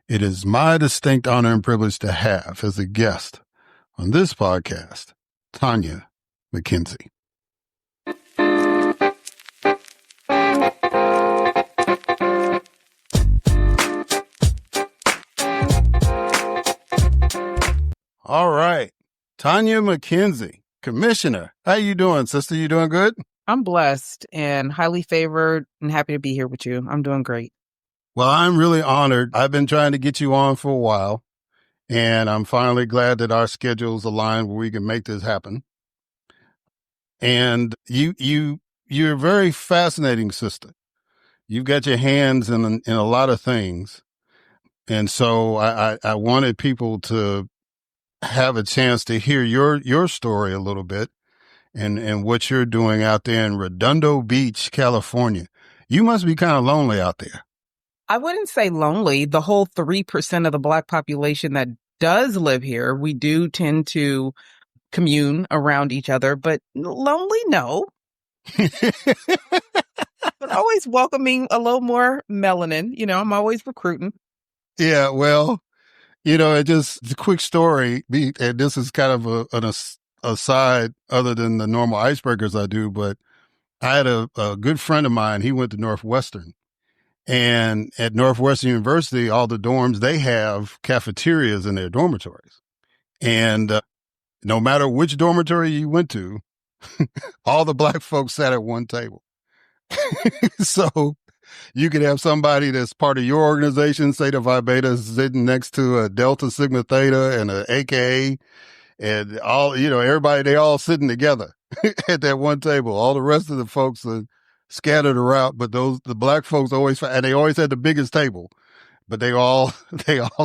it is my distinct honor and privilege to have as a guest on this podcast, Tonya McKenzie. All right. Tonya McKenzie, Commissioner. How you doing, sister? You doing good? I'm blessed and highly favored and happy to be here with you. I'm doing great. Well, I'm really honored. I've been trying to get you on for a while, and I'm finally glad that our schedules align where we can make this happen. And you're a very fascinating sister. You've got your hands in a lot of things. And so I wanted people to have a chance to hear your story a little bit and what you're doing out there in Redondo Beach, California. You must be kind of lonely out there. I wouldn't say lonely. The whole 3% of the Black population that does live here, we do tend to commune around each other, but lonely, no. But always welcoming a little more melanin. You know, I'm always recruiting. Yeah, well, it's a quick story, and this is kind of an aside other than the normal icebreakers I do, but I had a good friend of mine. He went to Northwestern. And at Northwestern University, all the dorms, they have cafeterias in their dormitories. And no matter which dormitory you went to, all the Black folks sat at one table. So you could have somebody that's part of your organization, Theta Phi Beta, sitting next to a Delta Sigma Theta and a AKA, and all, everybody, they all sitting together at that one table. All the rest of the folks are scattered around, but the Black folks always, and they always had the biggest table, but they all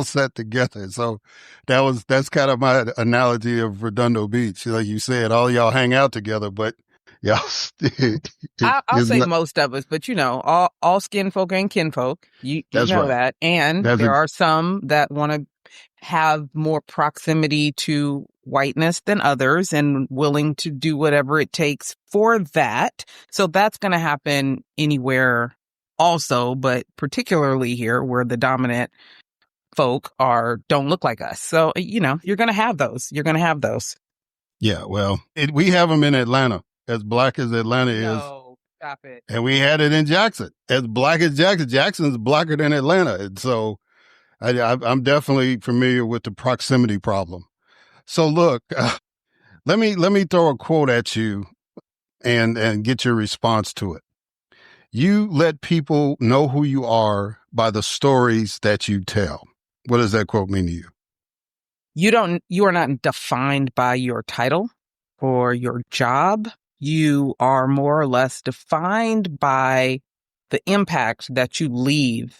sat together. So that's kind of my analogy of Redondo Beach. Like you said, all y'all hang out together, but y'all. I'll say most of us, but all skin folk and kinfolk. You know right. That, and there are some that want to have more proximity to whiteness than others and willing to do whatever it takes for that. So that's going to happen anywhere also, but particularly here where the dominant folk don't look like us. So, you're going to have those. You're going to have those. Yeah, well, we have them in Atlanta. as black as Atlanta is. No, stop it. And we had it in Jackson, as black as Jackson. Jackson's blacker than Atlanta. And so I'm definitely familiar with the proximity problem. So look, let me throw a quote at you and get your response to it. You let people know who you are by the stories that you tell. What does that quote mean to you? You are not defined by your title or your job. You are more or less defined by the impact that you leave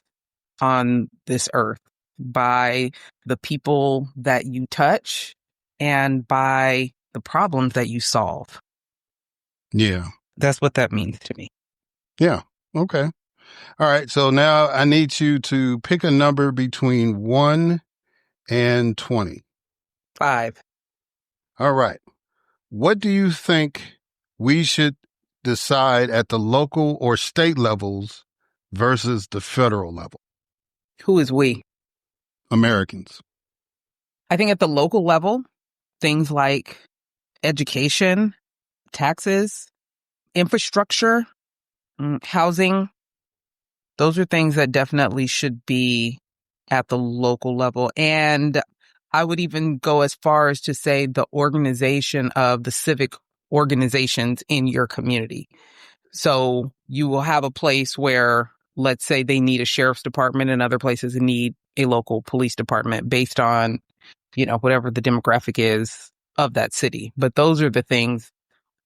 on this earth, by the people that you touch, and by the problems that you solve. Yeah. That's what that means to me. Yeah. Okay. All right. So now I need you to pick a number between 1 and 20. 5. All right. What do you think we should decide at the local or state levels versus the federal level? Who is we? Americans. I think at the local level, things like education, taxes, infrastructure, housing, those are things that definitely should be at the local level. And I would even go as far as to say the organization of the civic organizations in your community. So you will have a place where, let's say, they need a sheriff's department and other places need a local police department based on, whatever the demographic is of that city. But those are the things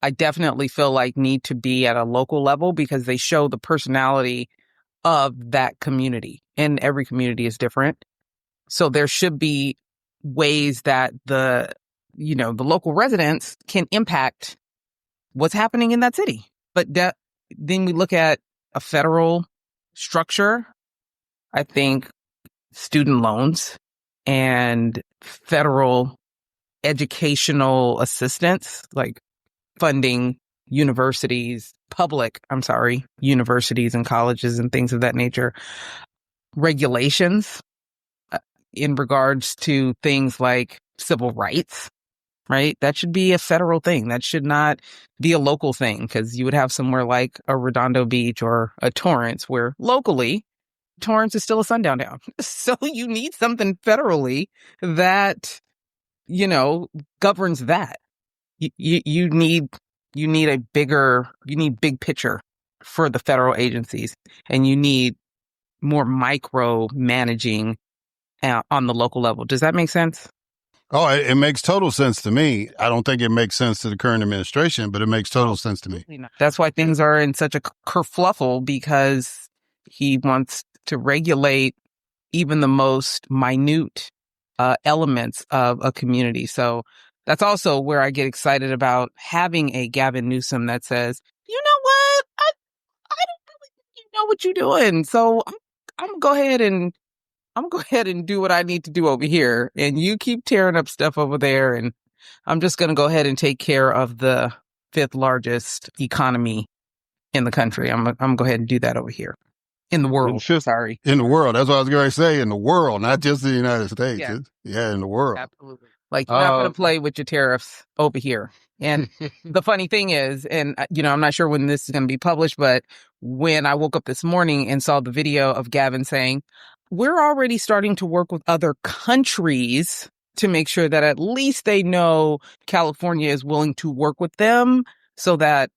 I definitely feel like need to be at a local level because they show the personality of that community. And every community is different. So there should be ways that the local residents can impact what's happening in that city. But then we look at a federal structure. I think student loans and federal educational assistance, like funding universities and colleges and things of that nature. Regulations in regards to things like civil rights, right? That should be a federal thing. That should not be a local thing because you would have somewhere like a Redondo Beach or a Torrance where locally Torrance is still a sundown town. So you need something federally that, governs that. You need big picture for the federal agencies, and you need more micro managing on the local level. Does that make sense? Oh, it makes total sense to me. I don't think it makes sense to the current administration, but it makes total sense to me. That's why things are in such a kerfluffle, because he wants to regulate even the most minute elements of a community. So that's also where I get excited about having a Gavin Newsom that says, you know what, I don't really think you know what you're doing. So I'm gonna go ahead and do what I need to do over here, and you keep tearing up stuff over there, and I'm just gonna go ahead and take care of the 5th largest economy in the country. I'm gonna go ahead and do that over here. In the world, sorry. In the world. That's what I was going to say. In the world, not just the United States. Yeah, in the world. Absolutely. Like, you're not going to play with your tariffs over here. And the funny thing is, and, I'm not sure when this is going to be published, but when I woke up this morning and saw the video of Gavin saying, we're already starting to work with other countries to make sure that at least they know California is willing to work with them so that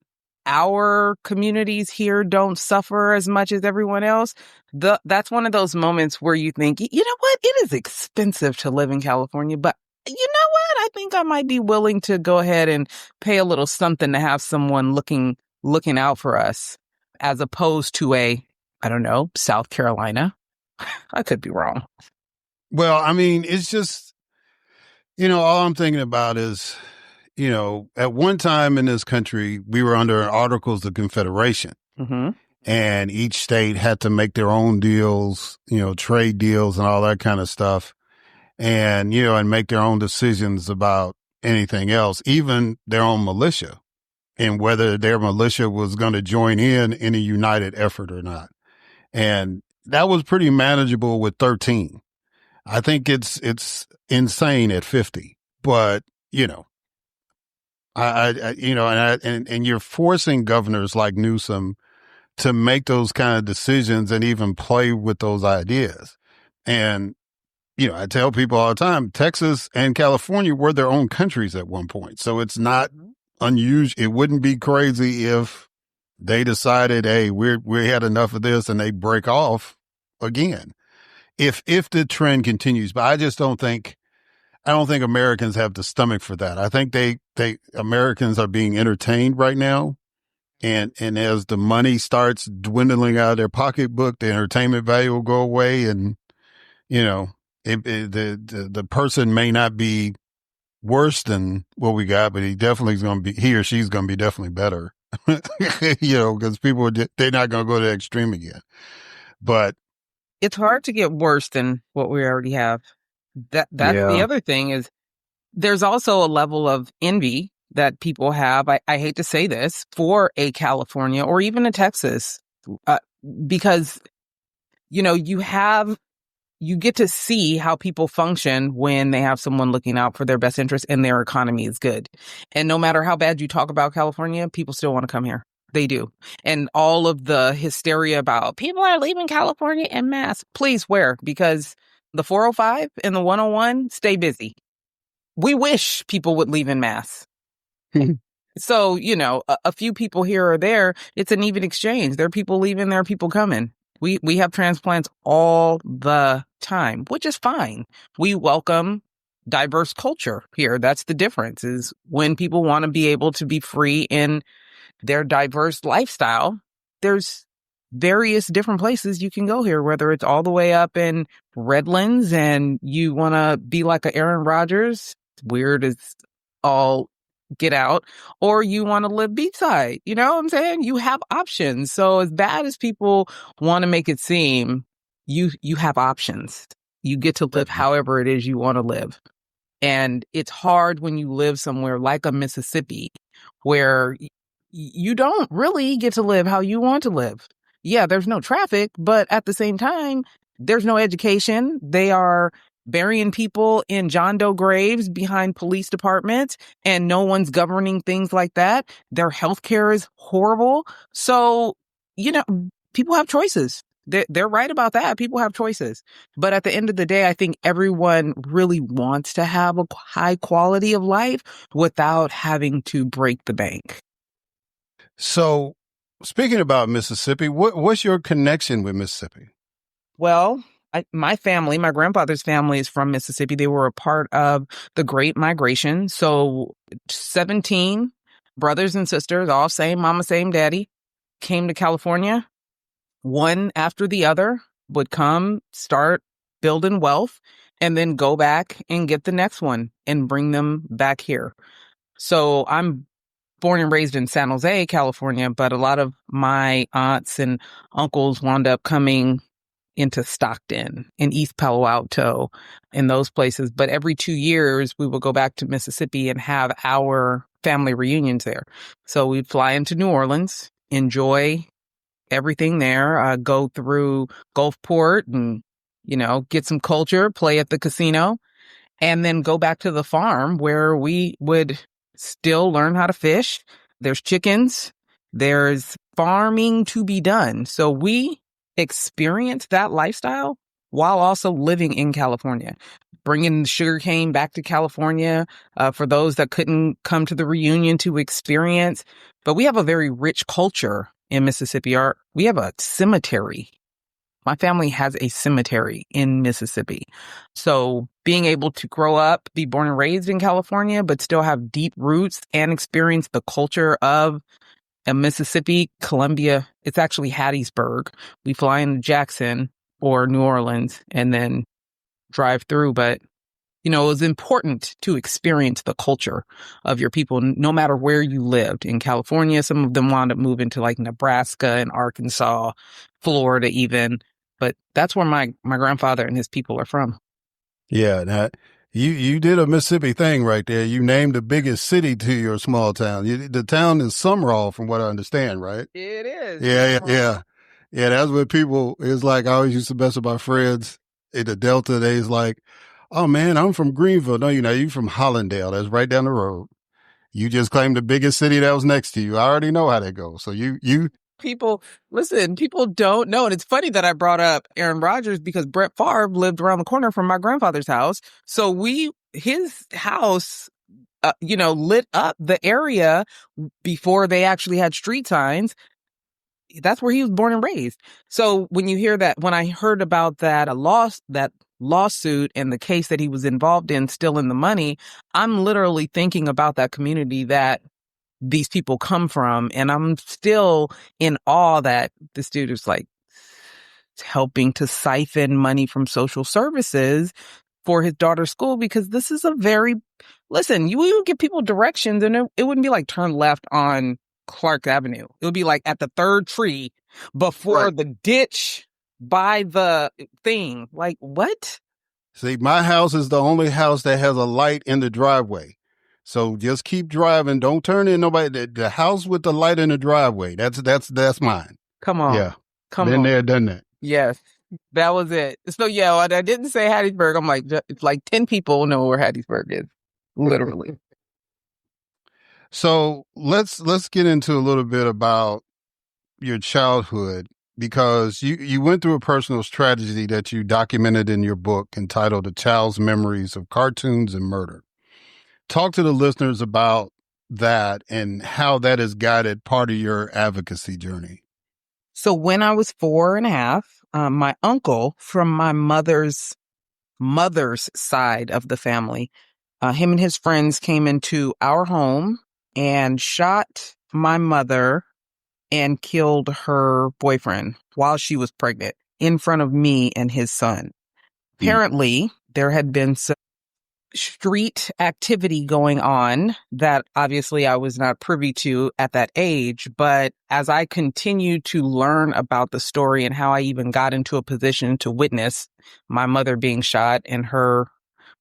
our communities here don't suffer as much as everyone else. That's one of those moments where you think, you know what? It is expensive to live in California, but you know what? I think I might be willing to go ahead and pay a little something to have someone looking out for us, as opposed to South Carolina. I could be wrong. Well, I mean, it's just, all I'm thinking about is, at one time in this country, we were under Articles of Confederation. Mm-hmm. And each state had to make their own deals, trade deals and all that kind of stuff. And, and make their own decisions about anything else, even their own militia, and whether their militia was going to join in a united effort or not. And that was pretty manageable with 13. I think it's insane at 50, but, And you're forcing governors like Newsom to make those kind of decisions and even play with those ideas. And, I tell people all the time, Texas and California were their own countries at one point. So it's not unusual. It wouldn't be crazy if they decided, hey, we had enough of this and they break off again. If the trend continues, but I don't think Americans have the stomach for that. I think Americans are being entertained right now. And as the money starts dwindling out of their pocketbook, the entertainment value will go away. And, the person may not be worse than what we got, but he or she's going to be definitely better, because they're not going to go to the extreme again. But it's hard to get worse than what we already have. That's the other thing is there's also a level of envy that people have. I hate to say this, for a California or even a Texas, because, you get to see how people function when they have someone looking out for their best interest and their economy is good. And no matter how bad you talk about California, people still want to come here. They do. And all of the hysteria about people are leaving California en masse. Please, where? Because the 405 and the 101 stay busy. We wish people would leave en masse. So, a few people here or there, it's an even exchange. There are people leaving, there are people coming. We have transplants all the time, which is fine. We welcome diverse culture here. That's the difference, is when people want to be able to be free in their diverse lifestyle, there's various different places you can go here, whether it's all the way up in Redlands and you want to be like a Aaron Rodgers, weird as all get out, or you want to live beachside. You know what I'm saying? You have options. So as bad as people want to make it seem, you have options. You get to live however it is you want to live. And it's hard when you live somewhere like a Mississippi where you don't really get to live how you want to live. Yeah, there's no traffic, but at the same time, there's no education. They are burying people in John Doe graves behind police departments, and no one's governing things like that. Their healthcare is horrible. So, people have choices. They're right about that. People have choices. But at the end of the day, I think everyone really wants to have a high quality of life without having to break the bank. So, speaking about Mississippi, what's your connection with Mississippi? Well, my grandfather's family is from Mississippi. They were a part of the Great Migration. So 17 brothers and sisters, all same mama, same daddy, came to California. One after the other would come, start building wealth, and then go back and get the next one and bring them back here. So I'm born and raised in San Jose, California, but a lot of my aunts and uncles wound up coming into Stockton, in East Palo Alto, in those places. But every 2 years, we would go back to Mississippi and have our family reunions there. So we'd fly into New Orleans, enjoy everything there, go through Gulfport and, get some culture, play at the casino, and then go back to the farm where we would still learn how to fish. There's chickens. There's farming to be done. So we experience that lifestyle while also living in California, bringing sugarcane back to California for those that couldn't come to the reunion to experience. But we have a very rich culture in Mississippi. We have a cemetery. My family has a cemetery in Mississippi. So being able to grow up, be born and raised in California, but still have deep roots and experience the culture of Mississippi, Columbia, it's actually Hattiesburg. We fly into Jackson or New Orleans and then drive through. But, it was important to experience the culture of your people, no matter where you lived. In California, some of them wound up moving to like Nebraska and Arkansas, Florida even. But that's where my grandfather and his people are from. Yeah, you did a Mississippi thing right there. You named the biggest city to your small town. The town is Sumrall, from what I understand, right? It is. Yeah. That's what people is like. I always used to mess with my friends in the Delta. They's like, "Oh man, I'm from Greenville." No, you're from Hollandale. That's right down the road. You just claimed the biggest city that was next to you. I already know how that goes. So people don't know. And it's funny that I brought up Aaron Rodgers because Brett Favre lived around the corner from my grandfather's house. So his house, lit up the area before they actually had street signs. That's where he was born and raised. So when I heard about that lawsuit and the case that he was involved in, still in the money, I'm literally thinking about that community that these people come from. And I'm still in awe that this dude is like helping to siphon money from social services for his daughter's school, because this is you would give people directions and it wouldn't be like turn left on Clark Avenue. It would be like at the third tree before the ditch by the thing. Like, what? See, my house is the only house that has a light in the driveway. So just keep driving. Don't turn in nobody. The house with the light in the driveway. That's mine. Come on. Yeah. Come on. Been there, done that. Yes. That was it. So yeah, I didn't say Hattiesburg. I'm like, it's like 10 people know where Hattiesburg is. Literally. So let's get into a little bit about your childhood, because you went through a personal tragedy that you documented in your book entitled A Child's Memories of Cartoons and Murder. Talk to the listeners about that and how that has guided part of your advocacy journey. So when I was 4.5, my uncle from my mother's side of the family, him and his friends came into our home and shot my mother and killed her boyfriend while she was pregnant in front of me and his son. Apparently, there had been some street activity going on that obviously I was not privy to at that age. But as I continued to learn about the story and how I even got into a position to witness my mother being shot and her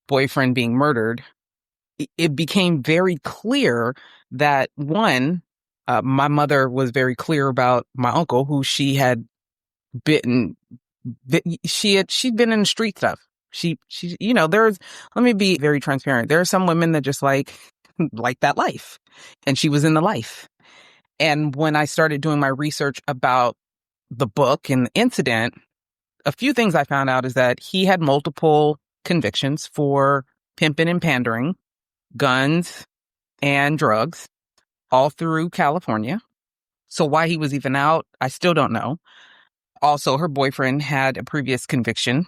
boyfriend being murdered, it became very clear that my mother was very clear about my uncle, who she'd been in street stuff. She, let me be very transparent. There are some women that just like that life, and she was in the life. And when I started doing my research about the book and the incident, a few things I found out is that he had multiple convictions for pimping and pandering, guns, and drugs all through California. So why he was even out, I still don't know. Also, her boyfriend had a previous conviction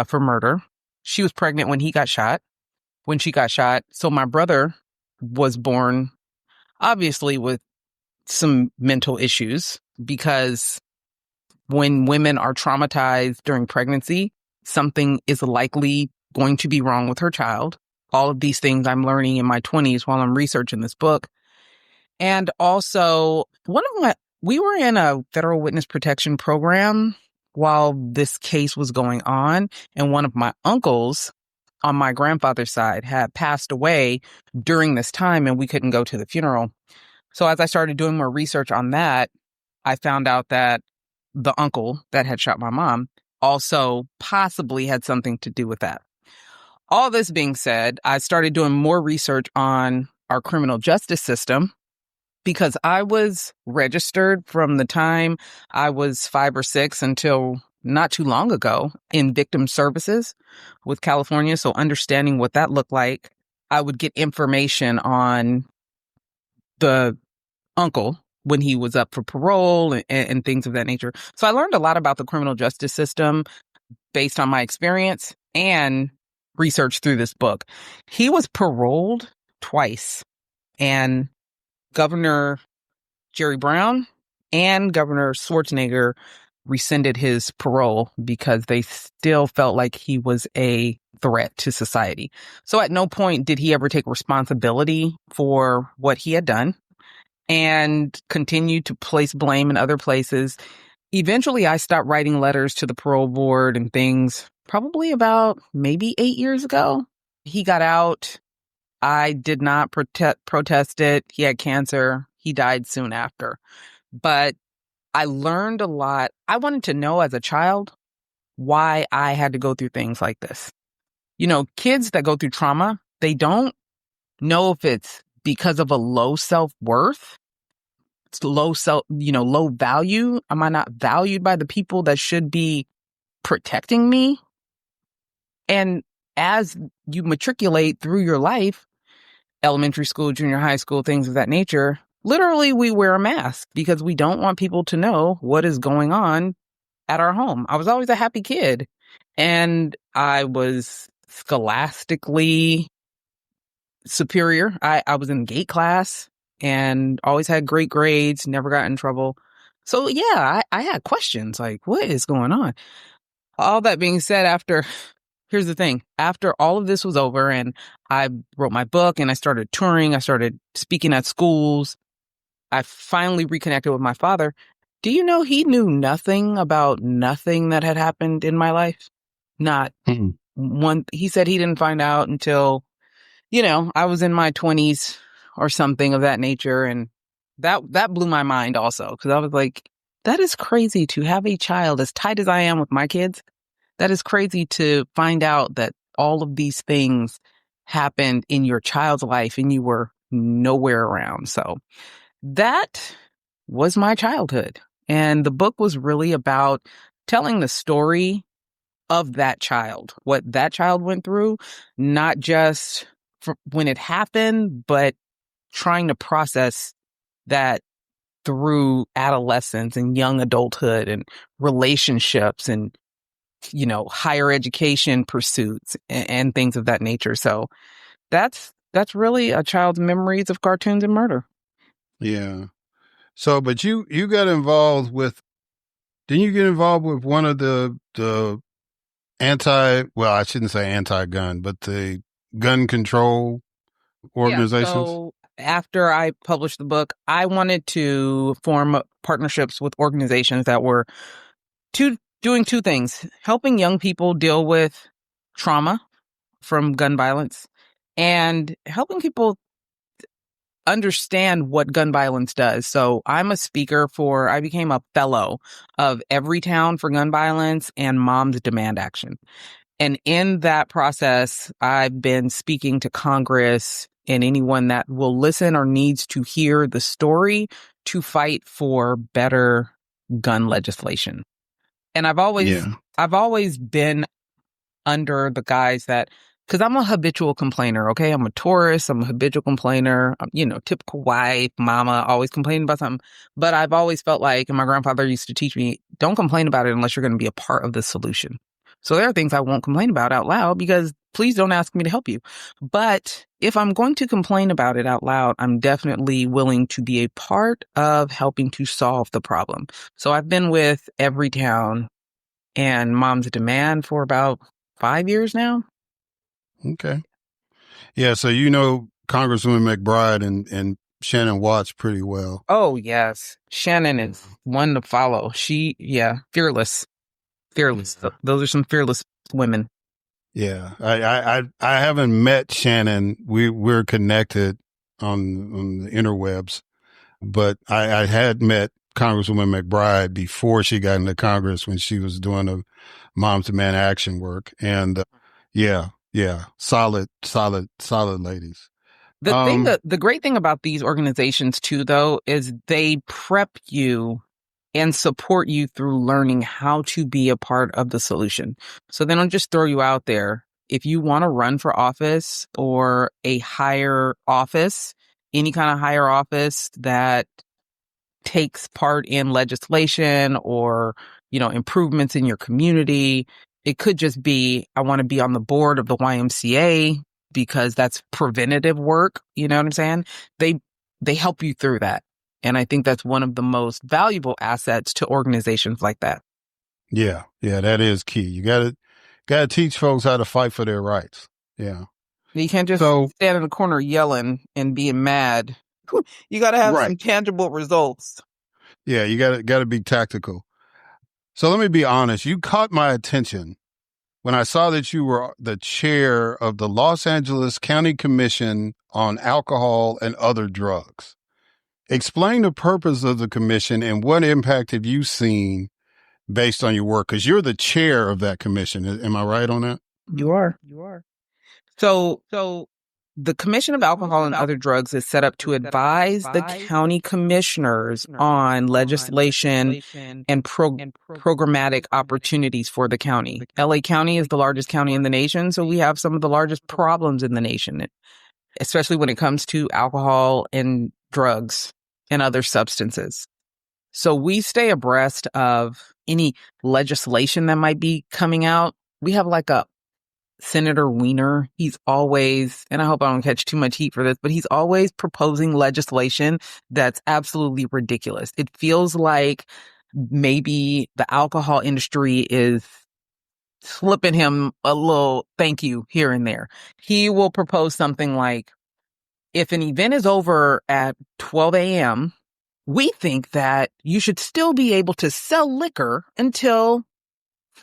for murder. She was pregnant when she got shot. So my brother was born, obviously, with some mental issues, because when women are traumatized during pregnancy, something is likely going to be wrong with her child. All of these things I'm learning in my 20s while I'm researching this book. And also, we were in a federal witness protection program while this case was going on. And one of my uncles on my grandfather's side had passed away during this time, and we couldn't go to the funeral. So as I started doing more research on that, I found out that the uncle that had shot my mom also possibly had something to do with that. All this being said, I started doing more research on our criminal justice system, because I was registered from the time I was 5 or 6 until not too long ago in victim services with California. So understanding what that looked like, I would get information on the uncle when he was up for parole and things of that nature. So I learned a lot about the criminal justice system based on my experience and research through this book. He was paroled twice, and Governor Jerry Brown and Governor Schwarzenegger rescinded his parole because they still felt like he was a threat to society. So at no point did he ever take responsibility for what he had done and continued to place blame in other places. Eventually, I stopped writing letters to the parole board and things probably about maybe 8 years ago. He got out. I did not protest it. He had cancer. He died soon after. But I learned a lot. I wanted to know as a child why I had to go through things like this. Kids that go through trauma, they don't know if it's because of a low self-worth, low value. Am I not valued by the people that should be protecting me? And as you matriculate through your life, elementary school, junior high school, things of that nature, literally we wear a mask because we don't want people to know what is going on at our home. I was always a happy kid, and I was scholastically superior. I was in gate class and always had great grades, never got in trouble. So yeah, I had questions like, what is going on? All that being said, here's the thing. After all of this was over and I wrote my book and I started touring, I started speaking at schools, I finally reconnected with my father. Do you know he knew nothing about nothing that had happened in my life? Not one. He said he didn't find out until, I was in my 20s or something of that nature. And that blew my mind also, because I was like, that is crazy to have a child as tight as I am with my kids. That is crazy to find out that all of these things happened in your child's life and you were nowhere around. So that was my childhood. And the book was really about telling the story of that child, what that child went through, not just when it happened, but trying to process that through adolescence and young adulthood and relationships and, higher education pursuits and things of that nature. So that's really a child's memories of cartoons and murder. Yeah. So, but you got involved with, didn't you get involved with one of the I shouldn't say anti-gun, but the gun control organizations? Yeah, so after I published the book, I wanted to form partnerships with organizations that were doing two things: helping young people deal with trauma from gun violence and helping people understand what gun violence does. So I'm a speaker I became a fellow of Everytown for Gun Violence and Moms Demand Action. And in that process, I've been speaking to Congress and anyone that will listen or needs to hear the story to fight for better gun legislation. And I've always been under the guise that, because I'm a habitual complainer, okay? I'm a Taurus, I'm a habitual complainer, typical wife, mama, always complaining about something. But I've always felt like, and my grandfather used to teach me, don't complain about it unless you're going to be a part of the solution. So there are things I won't complain about out loud because please don't ask me to help you. But if I'm going to complain about it out loud, I'm definitely willing to be a part of helping to solve the problem. So I've been with Everytown and Moms Demand for about 5 years now. Okay. Yeah, so Congresswoman McBride and Shannon Watts pretty well. Oh, yes. Shannon is one to follow. Fearless. Fearless. Those are some fearless women. Yeah. I haven't met Shannon. We're connected on the interwebs, but I had met Congresswoman McBride before she got into Congress when she was doing the Moms Demand Action work. And solid ladies. The great thing about these organizations too, though, is they prep you and support you through learning how to be a part of the solution. So they don't just throw you out there. If you want to run for office or a higher office, any kind of higher office that takes part in legislation or, improvements in your community, it could just be, I want to be on the board of the YMCA because that's preventative work. You know what I'm saying? They help you through that. And I think that's one of the most valuable assets to organizations like that. Yeah, that is key. You gotta teach folks how to fight for their rights. Yeah. You can't just stand in the corner yelling and being mad. You got to have some tangible results. Yeah, you gotta be tactical. So let me be honest. You caught my attention when I saw that you were the chair of the Los Angeles County Commission on Alcohol and Other Drugs. Explain the purpose of the commission and what impact have you seen based on your work? Because you're the chair of that commission. Am I right on that? You are. So The Commission of Alcohol and Other Drugs is set up to advise the county commissioners on legislation and programmatic opportunities for the county. LA County is the largest county in the nation, so we have some of the largest problems in the nation, especially when it comes to alcohol and drugs and other substances. So we stay abreast of any legislation that might be coming out. We have like a Senator Weiner. He's always, and I hope I don't catch too much heat for this, but he's always proposing legislation that's absolutely ridiculous. It feels like maybe the alcohol industry is slipping him a little thank you here and there. He will propose something like, if an event is over at 12 a.m., we think that you should still be able to sell liquor until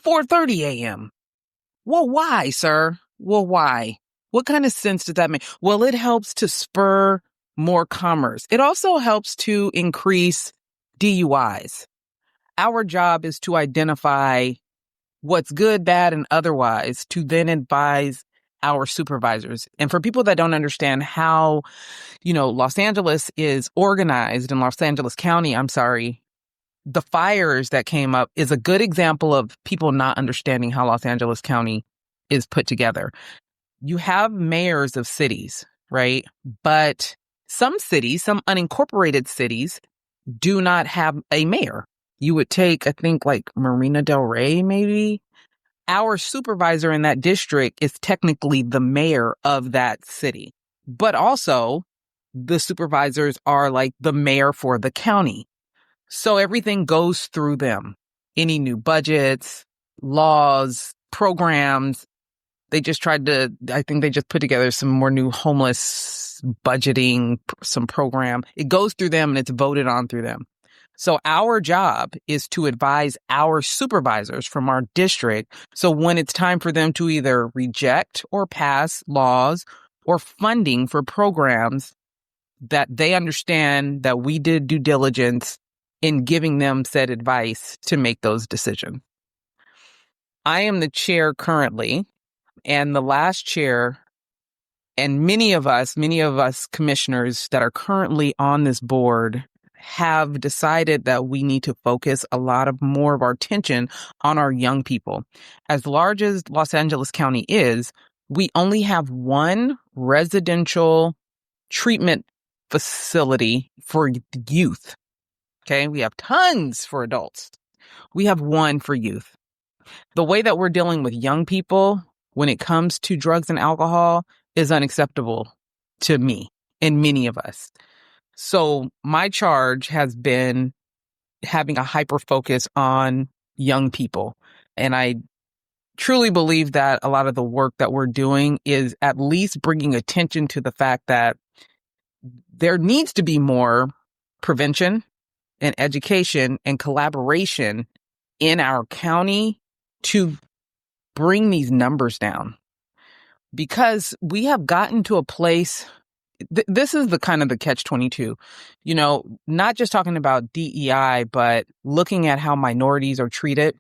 4:30 a.m. Well, why, sir? Well, why? What kind of sense does that make? Well, it helps to spur more commerce. It also helps to increase DUIs. Our job is to identify what's good, bad, and otherwise to then advise our supervisors. And for people that don't understand how, Los Angeles is organized in Los Angeles County, the fires that came up is a good example of people not understanding how Los Angeles County is put together. You have mayors of cities, right? But some cities, some unincorporated cities, do not have a mayor. You would take, I think, like Marina Del Rey, maybe. Our supervisor in that district is technically the mayor of that city. But also, the supervisors are like the mayor for the county. So everything goes through them. Any new budgets, laws, programs. I think they just put together some more new homeless budgeting, some program. It goes through them and it's voted on through them. So our job is to advise our supervisors from our district. So when it's time for them to either reject or pass laws or funding for programs, that they understand that we did due diligence in giving them said advice to make those decisions. I am the chair currently, and the last chair, and many of us commissioners that are currently on this board have decided that we need to focus a lot of more of our attention on our young people. As large as Los Angeles County is, we only have one residential treatment facility for youth. Okay, we have tons for adults. We have one for youth. The way that we're dealing with young people when it comes to drugs and alcohol is unacceptable to me and many of us. So my charge has been having a hyper focus on young people. And I truly believe that a lot of the work that we're doing is at least bringing attention to the fact that there needs to be more prevention and education and collaboration in our county to bring these numbers down. Because we have gotten to a place, this is the kind of the catch-22, not just talking about DEI, but looking at how minorities are treated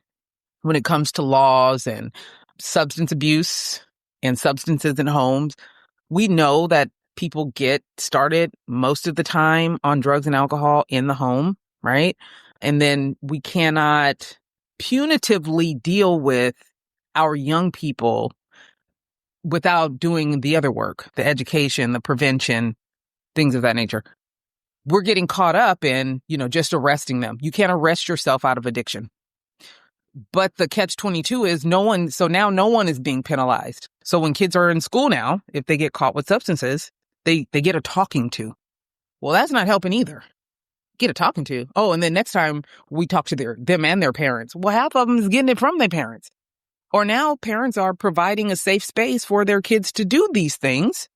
when it comes to laws and substance abuse and substances in homes. We know that people get started most of the time on drugs and alcohol in the home, right? And then we cannot punitively deal with our young people without doing the other work, the education, the prevention, things of that nature. We're getting caught up in, just arresting them. You can't arrest yourself out of addiction. But the catch-22 is no one is being penalized. So when kids are in school now, if they get caught with substances, they get a talking to. Well, that's not helping either. Get a talking to. Oh, and then next time we talk to them and their parents. Well, half of them is getting it from their parents. Or now parents are providing a safe space for their kids to do these things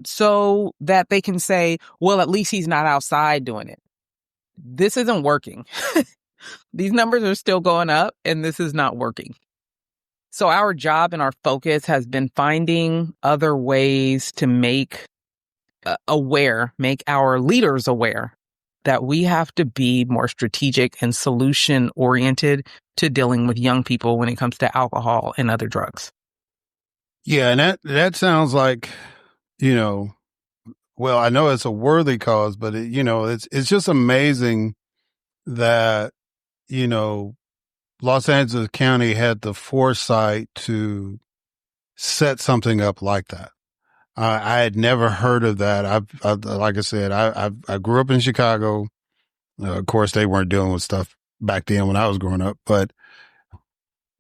so that they can say, well, at least he's not outside doing it. This isn't working. These numbers are still going up and this is not working. So our job and our focus has been finding other ways to make our leaders aware that we have to be more strategic and solution oriented to dealing with young people when it comes to alcohol and other drugs. Yeah, and that sounds like well, I know it's a worthy cause, but it's just amazing that, Los Angeles County had the foresight to set something up like that. I had never heard of that. Like I said, I grew up in Chicago. Of course, they weren't dealing with stuff back then when I was growing up, but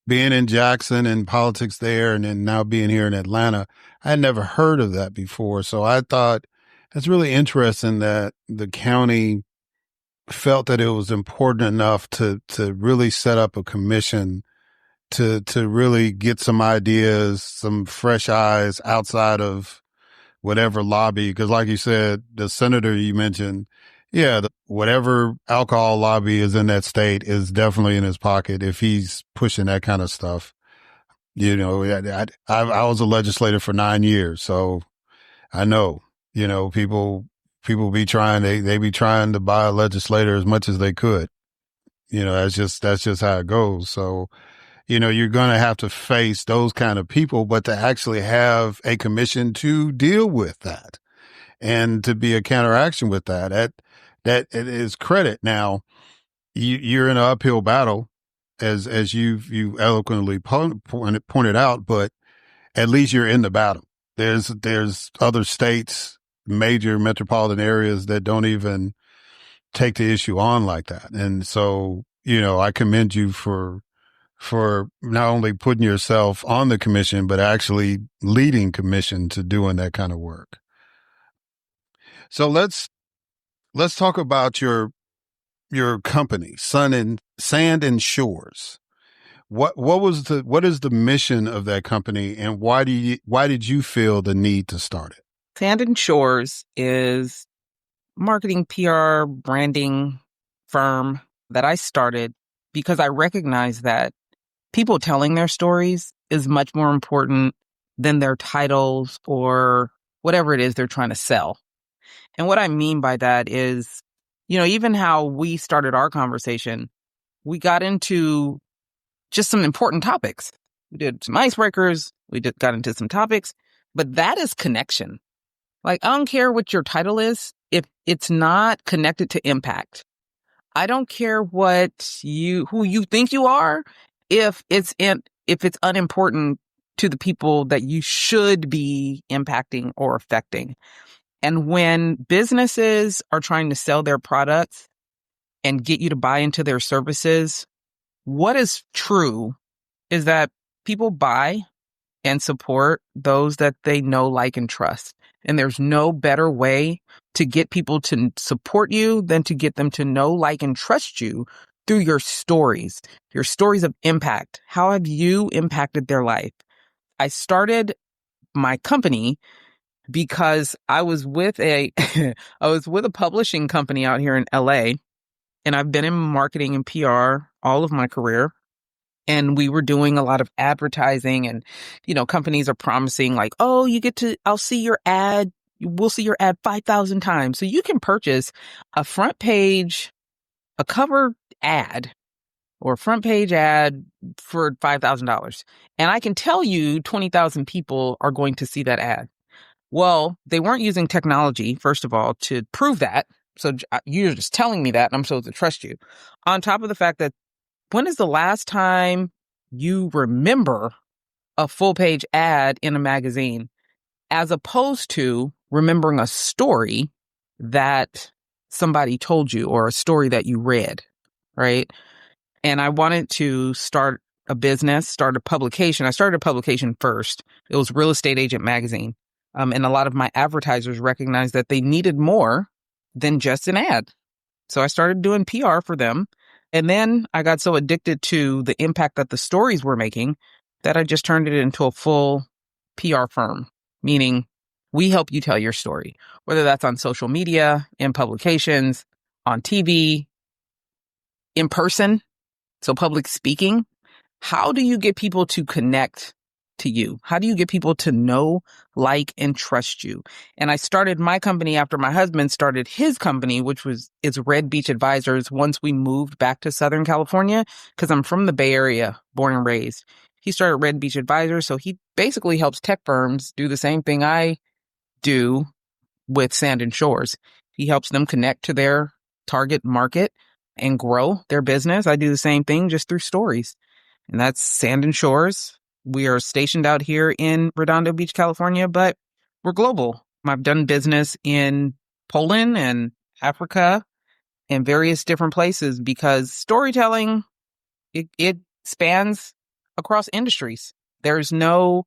being in Jackson and politics there, and then now being here in Atlanta, I had never heard of that before. So I thought it's really interesting that the county felt that it was important enough to really set up a commission to really get some ideas, some fresh eyes outside of whatever lobby. Because like you said, the senator you mentioned, whatever alcohol lobby is in that state is definitely in his pocket if he's pushing that kind of stuff. I was a legislator for 9 years, so I know, people be trying, they be trying to buy a legislator as much as they could. That's just how it goes. So, you're going to have to face those kind of people, but to actually have a commission to deal with that and to be a counteraction with that it is credit. Now, you're in an uphill battle, as you eloquently pointed out, but at least you're in the battle. There's other states, major metropolitan areas that don't even take the issue on like that. And so, I commend you for not only putting yourself on the commission, but actually leading commission to doing that kind of work. So let's talk about your company, Sand and Shores. What is the mission of that company, and why did you feel the need to start it? Sand and Shores is marketing, PR, branding firm that I started because I recognize that people telling their stories is much more important than their titles or whatever it is they're trying to sell. And what I mean by that is, even how we started our conversation, we got into just some important topics. We did some icebreakers. We got into some topics, but that is connection. Like, I don't care what your title is if it's not connected to impact. I don't care who you think you are if it's unimportant to the people that you should be impacting or affecting. And when businesses are trying to sell their products and get you to buy into their services, what is true is that people buy and support those that they know, like, and trust. And there's no better way to get people to support you than to get them to know, like, and trust you through your stories of impact. How have you impacted their life? I started my company because I was with a publishing company out here in LA, and I've been in marketing and PR all of my career. And we were doing a lot of advertising, and, companies are promising like, oh, I'll see your ad. We'll see your ad 5,000 times. So you can purchase a cover ad or a front page ad for $5,000. And I can tell you 20,000 people are going to see that ad. Well, they weren't using technology, first of all, to prove that. So you're just telling me that, and I'm supposed to trust you. On top of the fact that, when is the last time you remember a full page ad in a magazine as opposed to remembering a story that somebody told you or a story that you read, right? And I wanted to start a business, start a publication. I started a publication first. It was Real Estate Agent Magazine. And a lot of my advertisers recognized that they needed more than just an ad. So I started doing PR for them. And then I got so addicted to the impact that the stories were making that I just turned it into a full PR firm, meaning we help you tell your story, whether that's on social media, in publications, on TV, in person, so public speaking. How do you get people to connect to you? How do you get people to know, like, and trust you? And I started my company after my husband started his company, which is Red Beach Advisors, once we moved back to Southern California, because I'm from the Bay Area, born and raised. He started Red Beach Advisors, so he basically helps tech firms do the same thing I do with Sand and Shores. He helps them connect to their target market and grow their business. I do the same thing just through stories. And that's Sand and Shores. We are stationed out here in Redondo Beach, California, but we're global. I've done business in Poland and Africa and various different places because storytelling, it spans across industries. There's no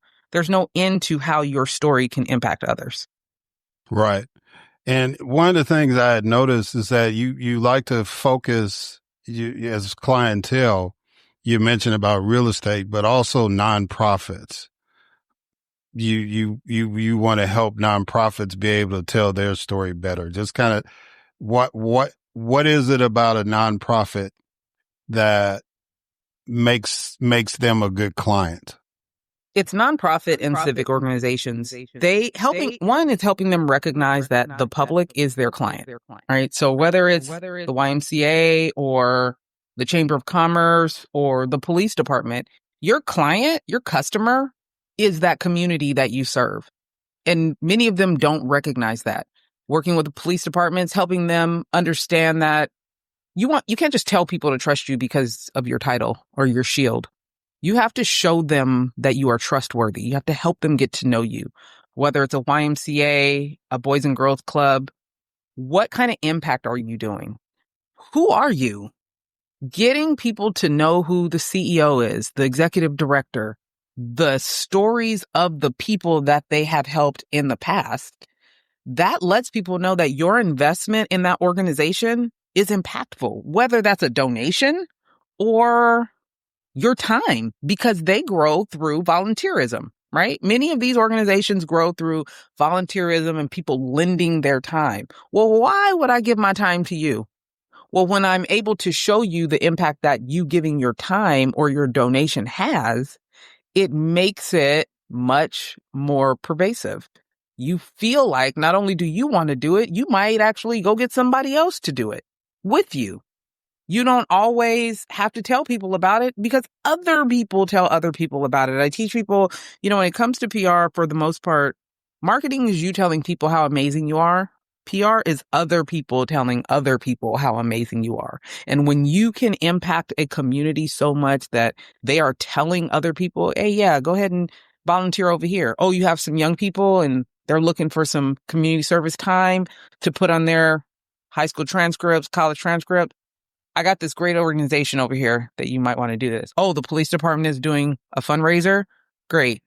end to how your story can impact others. Right. And one of the things I had noticed is that you like to focus as clientele. You mentioned about real estate, but also nonprofits. You want to help nonprofits be able to tell their story better. Just kind of what is it about a nonprofit that makes them a good client? It's nonprofit and civic organizations. One is helping them recognize that the public is their client, right? So whether it's the YMCA or the Chamber of Commerce or the police department, your client, your customer is that community that you serve. And many of them don't recognize that. Working with the police departments, helping them understand that you can't just tell people to trust you because of your title or your shield. You have to show them that you are trustworthy. You have to help them get to know you, whether it's a YMCA, a Boys and Girls Club. What kind of impact are you doing? Who are you? Getting people to know who the CEO is, the executive director, the stories of the people that they have helped in the past, that lets people know that your investment in that organization is impactful, whether that's a donation or your time, because they grow through volunteerism, right? Many of these organizations grow through volunteerism and people lending their time. Well, why would I give my time to you? Well, when I'm able to show you the impact that you giving your time or your donation has, it makes it much more pervasive. You feel like not only do you want to do it, you might actually go get somebody else to do it with you. You don't always have to tell people about it because other people tell other people about it. I teach people, when it comes to PR, for the most part, marketing is you telling people how amazing you are. PR is other people telling other people how amazing you are. And when you can impact a community so much that they are telling other people, hey, yeah, go ahead and volunteer over here. Oh, you have some young people and they're looking for some community service time to put on their high school transcripts, college transcripts. I got this great organization over here that you might want to do this. Oh, the police department is doing a fundraiser. Great.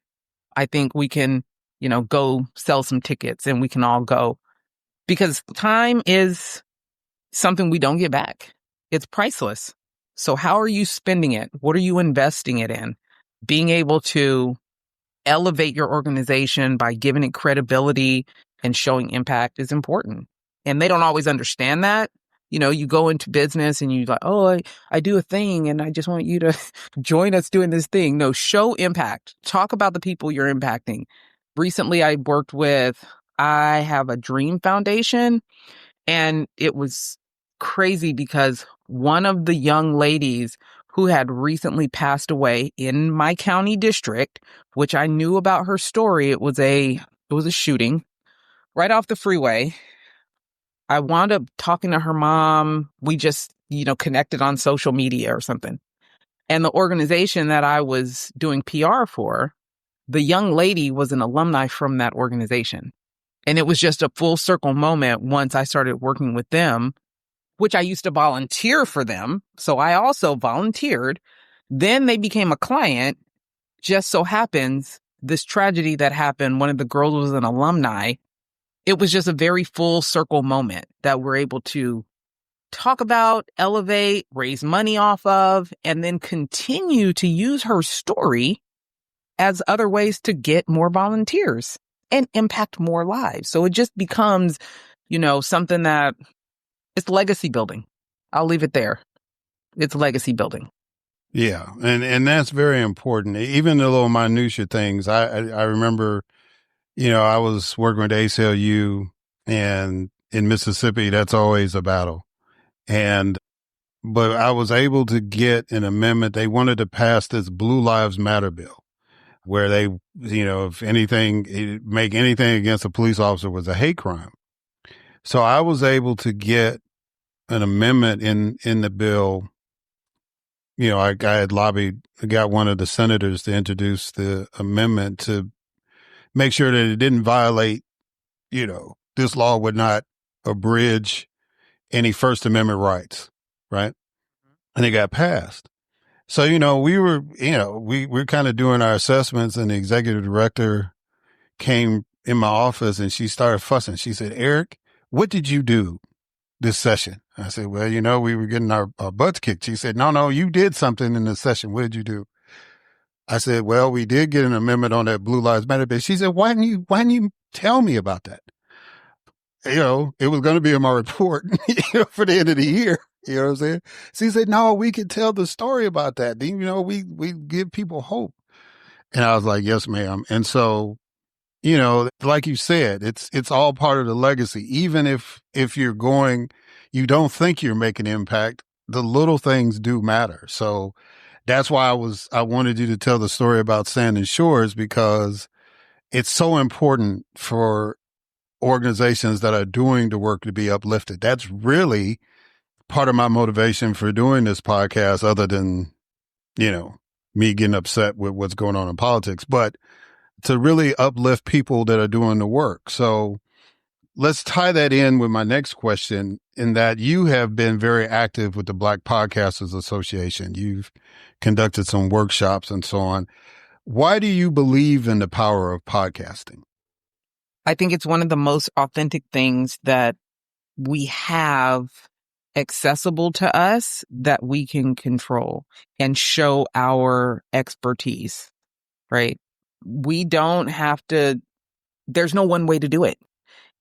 I think we can, go sell some tickets and we can all go, because time is something we don't get back. It's priceless. So how are you spending it? What are you investing it in? Being able to elevate your organization by giving it credibility and showing impact is important. And they don't always understand that. You go into business and you're like, oh, I do a thing and I just want you to join us doing this thing. No, show impact. Talk about the people you're impacting. Recently, I worked with, I have a Dream Foundation, and it was crazy because one of the young ladies who had recently passed away in my county district, which I knew about her story, it was a shooting right off the freeway. I wound up talking to her mom. We just, connected on social media or something. And the organization that I was doing PR for, the young lady was an alumni from that organization. And it was just a full circle moment once I started working with them, which I used to volunteer for them. So I also volunteered. Then they became a client. Just so happens, this tragedy that happened, one of the girls was an alumni. It was just a very full circle moment that we're able to talk about, elevate, raise money off of, and then continue to use her story as other ways to get more volunteers and impact more lives. So it just becomes, something that it's legacy building. I'll leave it there. It's legacy building. Yeah. And that's very important. Even the little minutia things. I remember, I was working with ACLU, and in Mississippi, that's always a battle. But I was able to get an amendment. They wanted to pass this Blue Lives Matter bill. where they, if anything, make anything against a police officer was a hate crime. So I was able to get an amendment in the bill. I had got one of the senators to introduce the amendment to make sure that it didn't violate, this law would not abridge any First Amendment rights, right? And it got passed. So, we were kind of doing our assessments, and the executive director came in my office and she started fussing. She said, "Eric, what did you do this session?" I said, "Well, we were getting our butts kicked." She said, No, you did something in this session. What did you do?" I said, "Well, we did get an amendment on that Blue Lives Matter bill." She said, why didn't you tell me about that?" It was going to be in my report, for the end of the year. You know what I'm saying? So he said, "No, we could tell the story about that. We give people hope." And I was like, "Yes, ma'am." And so, like you said, it's all part of the legacy. Even if you don't think you're making impact, the little things do matter. So that's why I wanted you to tell the story about Sand and Shores, because it's so important for organizations that are doing the work to be uplifted. That's really part of my motivation for doing this podcast, other than, me getting upset with what's going on in politics, but to really uplift people that are doing the work. So let's tie that in with my next question, in that you have been very active with the Black Podcasters Association. You've conducted some workshops and so on. Why do you believe in the power of podcasting? I think it's one of the most authentic things that we have accessible to us that we can control and show our expertise, right? We don't have to, there's no one way to do it.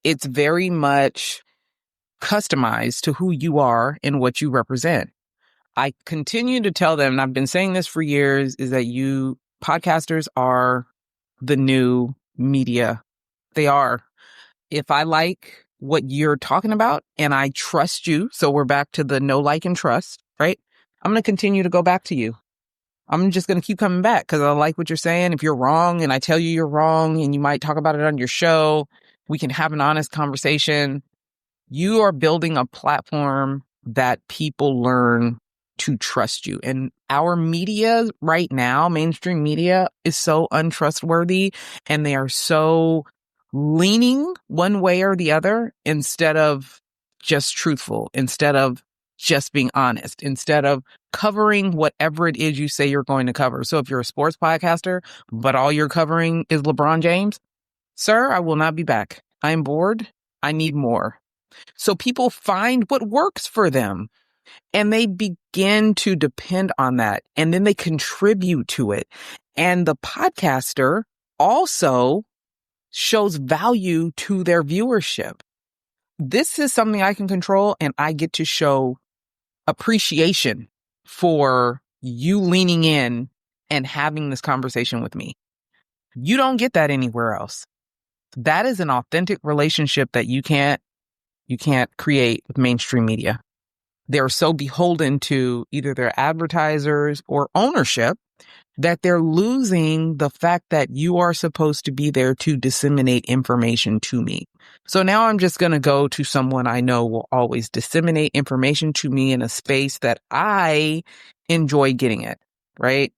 It's very much customized to who you are and what you represent. I continue to tell them, and I've been saying this for years, is that podcasters are the new media. They are. If I like what you're talking about and I trust you, so we're back to the know, like, and trust, right? I'm going to continue to go back to you. I'm just going to keep coming back because I like what you're saying. If you're wrong and I tell you you're wrong and you might talk about it on your show, we can have an honest conversation. You are building a platform that people learn to trust you. And our media right now, mainstream media, is so untrustworthy, and they are so leaning one way or the other instead of just truthful, instead of just being honest, instead of covering whatever it is you say you're going to cover. So if you're a sports podcaster, but all you're covering is LeBron James, sir, I will not be back. I'm bored. I need more. So people find what works for them and they begin to depend on that. And then they contribute to it. And the podcaster also shows value to their viewership. This is something I can control, and I get to show appreciation for you leaning in and having this conversation with me. You don't get that anywhere else. That is an authentic relationship that you can't create with mainstream media. They're so beholden to either their advertisers or ownership that they're losing the fact that you are supposed to be there to disseminate information to me. So now I'm just going to go to someone I know will always disseminate information to me in a space that I enjoy getting it, right?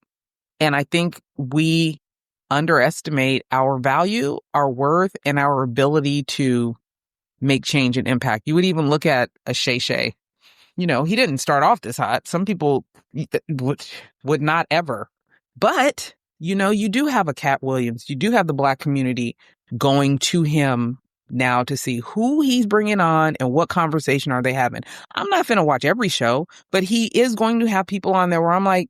And I think we underestimate our value, our worth, and our ability to make change and impact. You would even look at a Shay Shay. He didn't start off this hot. Some people would not ever. But, you do have a Cat Williams. You do have the Black community going to him now to see who he's bringing on and what conversation are they having. I'm not going to watch every show, but he is going to have people on there where I'm like,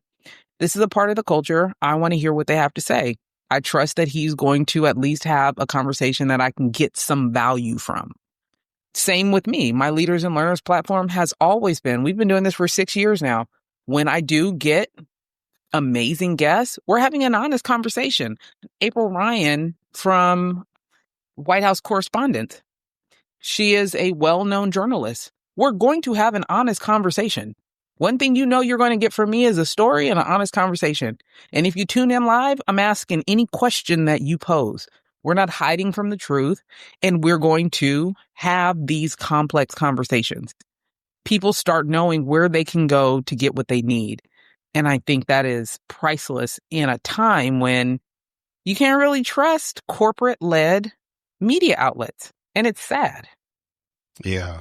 this is a part of the culture. I want to hear what they have to say. I trust that he's going to at least have a conversation that I can get some value from. Same with me. My Leaders and Learners platform has always been, we've been doing this for 6 years now. When I do get amazing guests, we're having an honest conversation. April Ryan from White House Correspondent. She is a well-known journalist. We're going to have an honest conversation. One thing you're going to get from me is a story and an honest conversation. And if you tune in live, I'm asking any question that you pose. We're not hiding from the truth, and we're going to have these complex conversations. People start knowing where they can go to get what they need. And I think that is priceless in a time when you can't really trust corporate-led media outlets. And it's sad. Yeah.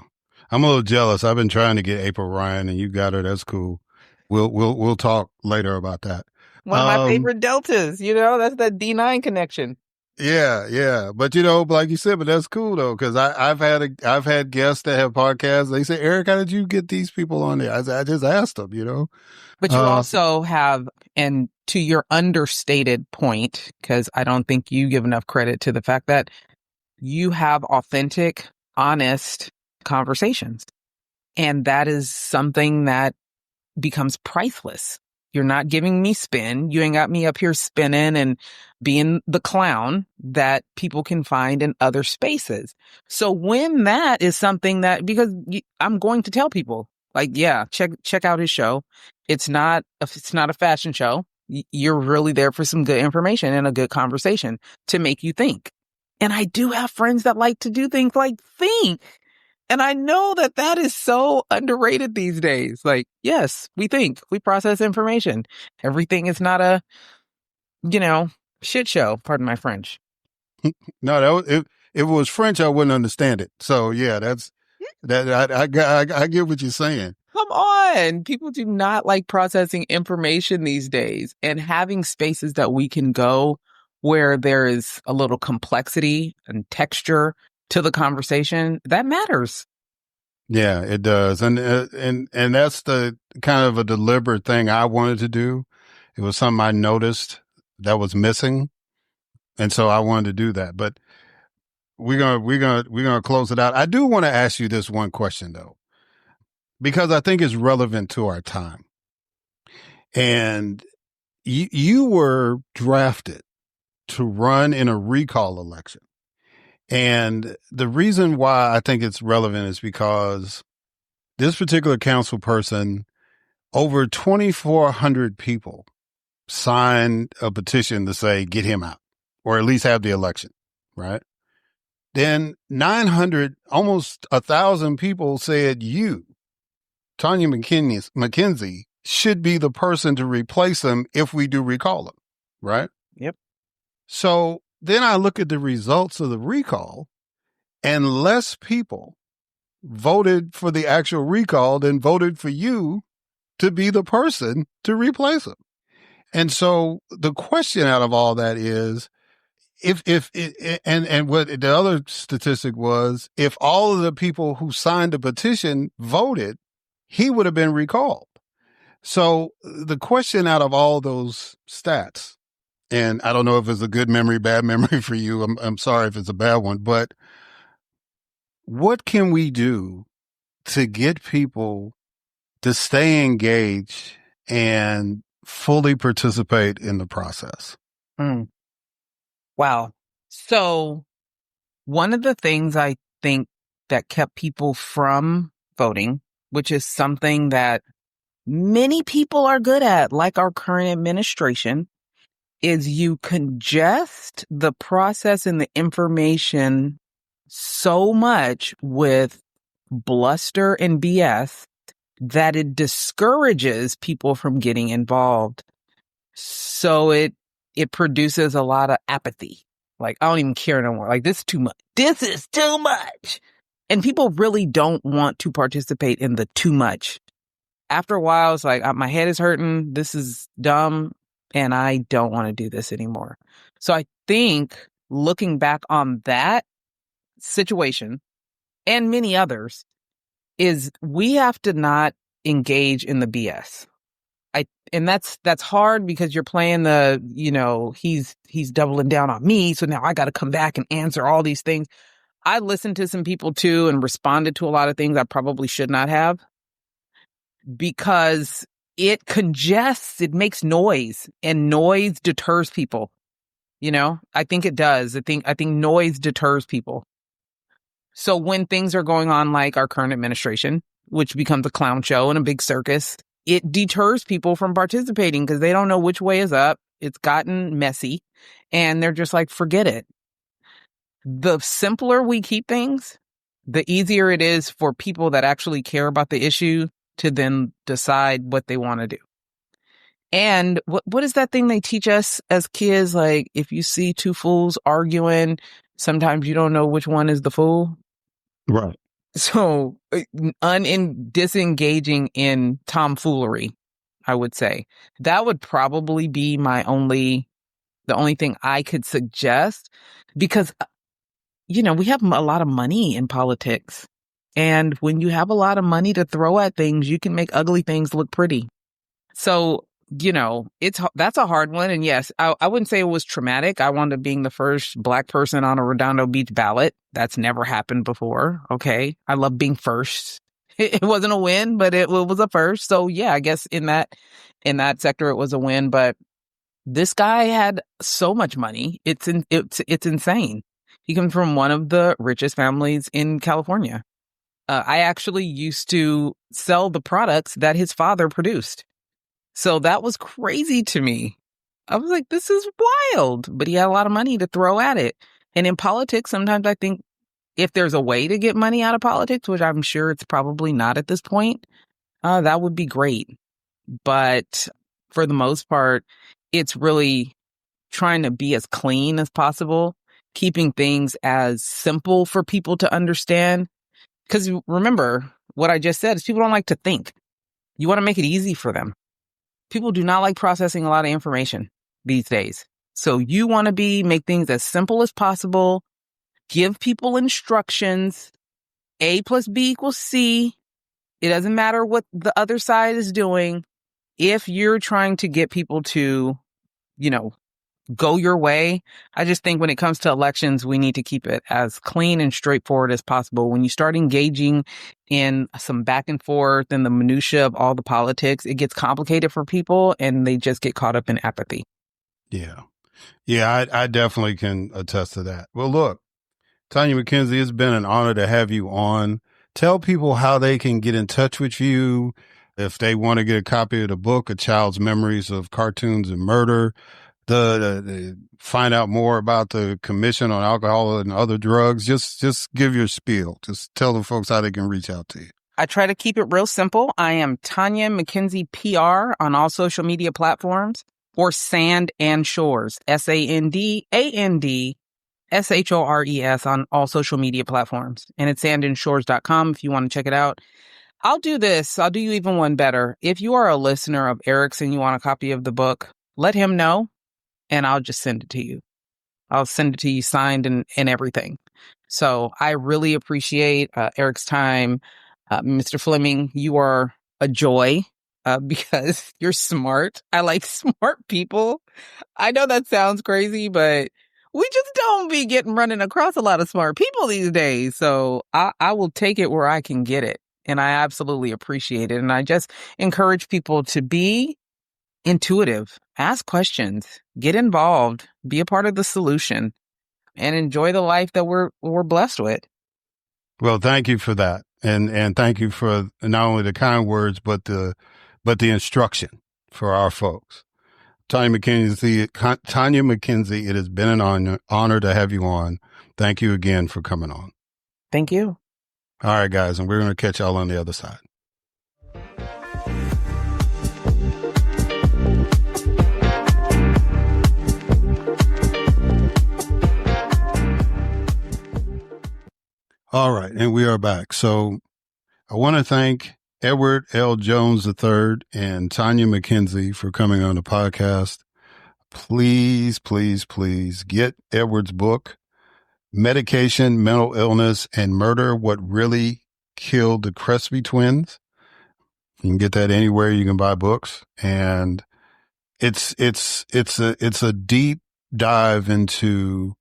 I'm a little jealous. I've been trying to get April Ryan, and you got her. That's cool. We'll talk later about that. One of my favorite deltas, that's that D9 connection. Yeah. But like you said, but that's cool though, because I've had guests that have podcasts. They say, Eric, how did you get these people on there? I just asked them, But you also have, and to your understated point, because I don't think you give enough credit to the fact that you have authentic, honest conversations. And that is something that becomes priceless. You're not giving me spin. You ain't got me up here spinning and being the clown that people can find in other spaces. So when that is something that, because I'm going to tell people, like, yeah, check out his show. It's not a fashion show. You're really there for some good information and a good conversation to make you think. And I do have friends that like to do things like think. And I know that is so underrated these days. Like, yes, we think, we process information. Everything is not a, shit show. Pardon my French. No, if it was French, I wouldn't understand it. So yeah, I get what you're saying. Come on. People do not like processing information these days, and having spaces that we can go where there is a little complexity and texture to the conversation, that matters. Yeah, it does. And that's the kind of a deliberate thing I wanted to do. It was something I noticed that was missing. And so I wanted to do that, but we're going to close it out. I do want to ask you this one question though, because I think it's relevant to our time. And you were drafted to run in a recall election. And the reason why I think it's relevant is because this particular council person, over 2,400 people signed a petition to say, get him out, or at least have the election, right? Then 900, almost 1,000 people said you, Tonya McKenzie, should be the person to replace him if we do recall him, right? Yep. So then I look at the results of the recall, and less people voted for the actual recall than voted for you to be the person to replace him. And so the question out of all that is, and what the other statistic was, if all of the people who signed the petition voted, he would have been recalled. So the question out of all those stats, and I don't know if it's a good memory, bad memory for you. I'm sorry if it's a bad one, but what can we do to get people to stay engaged and fully participate in the process? Wow. So one of the things I think that kept people from voting, which is something that many people are good at, like our current administration, is you congest the process and the information so much with bluster and BS that it discourages people from getting involved. So it produces a lot of apathy. Like, I don't even care no more. Like, this is too much. This is too much. And people really don't want to participate in the too much. After a while, it's like, my head is hurting. This is dumb. And I don't want to do this anymore. So I think looking back on that situation and many others is we have to not engage in the BS. And that's hard because you're playing the, he's doubling down on me. So now I got to come back and answer all these things. I listened to some people too and responded to a lot of things I probably should not have, because it congests, it makes noise, and noise deters people. I think it does. I think noise deters people. So when things are going on like our current administration, which becomes a clown show and a big circus, it deters people from participating because they don't know which way is up. It's gotten messy and they're just like, forget it. The simpler we keep things, the easier it is for people that actually care about the issue to then decide what they want to do. And what is that thing they teach us as kids? Like, if you see two fools arguing, sometimes you don't know which one is the fool. Right. So disengaging in tomfoolery, I would say. That would probably be the only thing I could suggest, because, we have a lot of money in politics. And when you have a lot of money to throw at things, you can make ugly things look pretty. So, that's a hard one. And yes, I wouldn't say it was traumatic. I wound up being the first Black person on a Redondo Beach ballot. That's never happened before. Okay. I love being first. It wasn't a win, but it was a first. So yeah, I guess in that sector, it was a win. But this guy had so much money. It's insane. He comes from one of the richest families in California. I actually used to sell the products that his father produced. So that was crazy to me. I was like, this is wild. But he had a lot of money to throw at it. And in politics, sometimes I think if there's a way to get money out of politics, which I'm sure it's probably not at this point, that would be great. But for the most part, it's really trying to be as clean as possible, keeping things as simple for people to understand. Because remember, what I just said is people don't like to think. You want to make it easy for them. People do not like processing a lot of information these days. So you want to make things as simple as possible, give people instructions. A plus B equals C. It doesn't matter what the other side is doing. If you're trying to get people to, go your way, I just think when it comes to elections, we need to keep it as clean and straightforward as possible. When you start engaging in some back and forth and the minutia of all the politics, it gets complicated for people and they just get caught up in apathy. Yeah. Yeah, I definitely can attest to that. Well, look, Tonya McKenzie, it's been an honor to have you on. Tell people how they can get in touch with you if they want to get a copy of the book, A Child's Memories of Cartoons and Murder, the find out more about the Commission on Alcohol and Other Drugs. Just give your spiel. Just tell the folks how they can reach out to you. I try to keep it real simple. I am Tonya McKenzie PR on all social media platforms, or Sand and Shores, SANDANDSHORES on all social media platforms. And it's sandandshores.com if you want to check it out. I'll do this. I'll do you even one better. If you are a listener of Eric's and you want a copy of the book, let him know and I'll just send it to you. I'll send it to you signed and everything. So I really appreciate Eric's time. Mr. Fleming, you are a joy because you're smart. I like smart people. I know that sounds crazy, but we just don't be running across a lot of smart people these days. So I will take it where I can get it. And I absolutely appreciate it. And I just encourage people to be intuitive, ask questions, get involved, be a part of the solution, and enjoy the life that we're blessed with. Well, thank you for that. And thank you for not only the kind words, but the instruction for our folks. Tonya McKenzie, it has been an honor to have you on. Thank you again for coming on. Thank you. All right, guys, and we're going to catch y'all on the other side. All right, and we are back. So I want to thank Edward L. Jones III and Tonya McKenzie for coming on the podcast. Please, please, please get Edward's book, Medication, Mental Illness, and Murder: What Really Killed the Crespi Twins. You can get that anywhere you can buy books. And it's a deep dive into,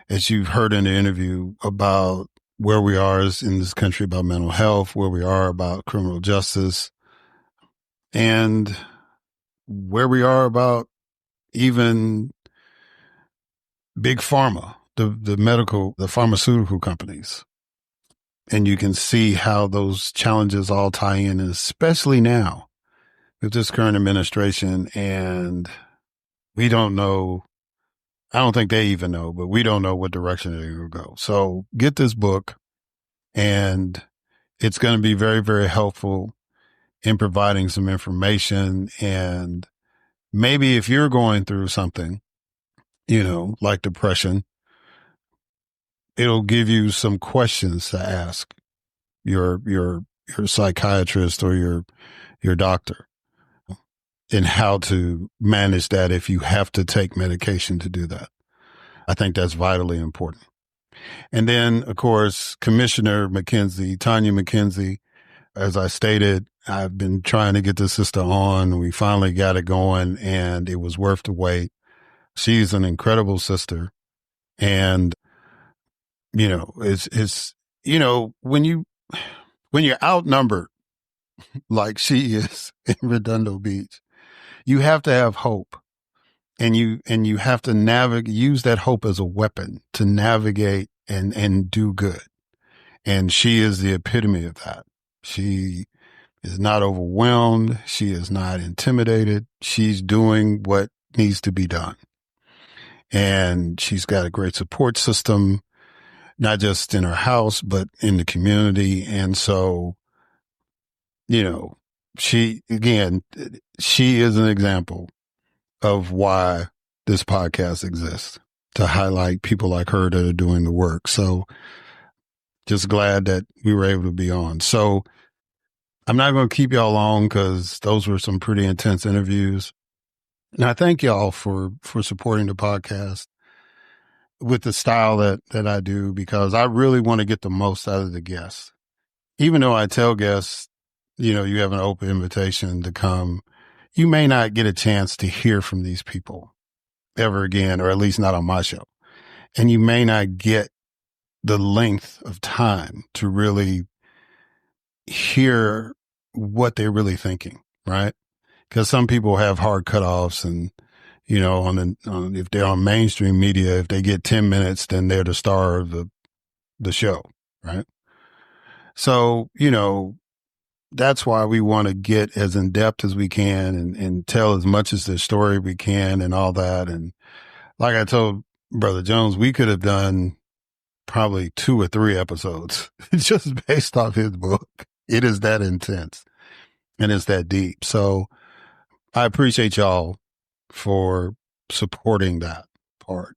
as you've heard in the interview, about where we are in this country about mental health, where we are about criminal justice, and where we are about even Big Pharma, the pharmaceutical companies. And you can see how those challenges all tie in, and especially now with this current administration, and we don't know. I don't think they even know, but we don't know what direction they're going to go. So get this book, and it's going to be very, very helpful in providing some information. And maybe if you're going through something, like depression, it'll give you some questions to ask your psychiatrist or your doctor, and how to manage that if you have to take medication to do that. I think that's vitally important. And then, of course, Commissioner McKenzie, Tonya McKenzie, as I stated, I've been trying to get this sister on. We finally got it going, and it was worth the wait. She's an incredible sister. And, it's when you're outnumbered like she is in Redondo Beach, you have to have hope, and you have to use that hope as a weapon to navigate and do good. And she is the epitome of that. She is not overwhelmed. She is not intimidated. She's doing what needs to be done. And she's got a great support system, not just in her house, but in the community. And so, she is an example of why this podcast exists, to highlight people like her that are doing the work. So just glad that we were able to be on. So I'm not going to keep y'all long, because those were some pretty intense interviews. And I thank y'all for supporting the podcast with the style that I do, because I really want to get the most out of the guests. Even though I tell guests, you have an open invitation to come, you may not get a chance to hear from these people ever again, or at least not on my show. And you may not get the length of time to really hear what they're really thinking, right? Because some people have hard cutoffs, and, if they're on mainstream media, if they get 10 minutes, then they're the star of the show, right? So, that's why we want to get as in depth as we can, and tell as much as the story we can and all that. And like I told Brother Jones, we could have done probably 2 or 3 episodes just based off his book. It is that intense, and it's that deep. So I appreciate y'all for supporting that part.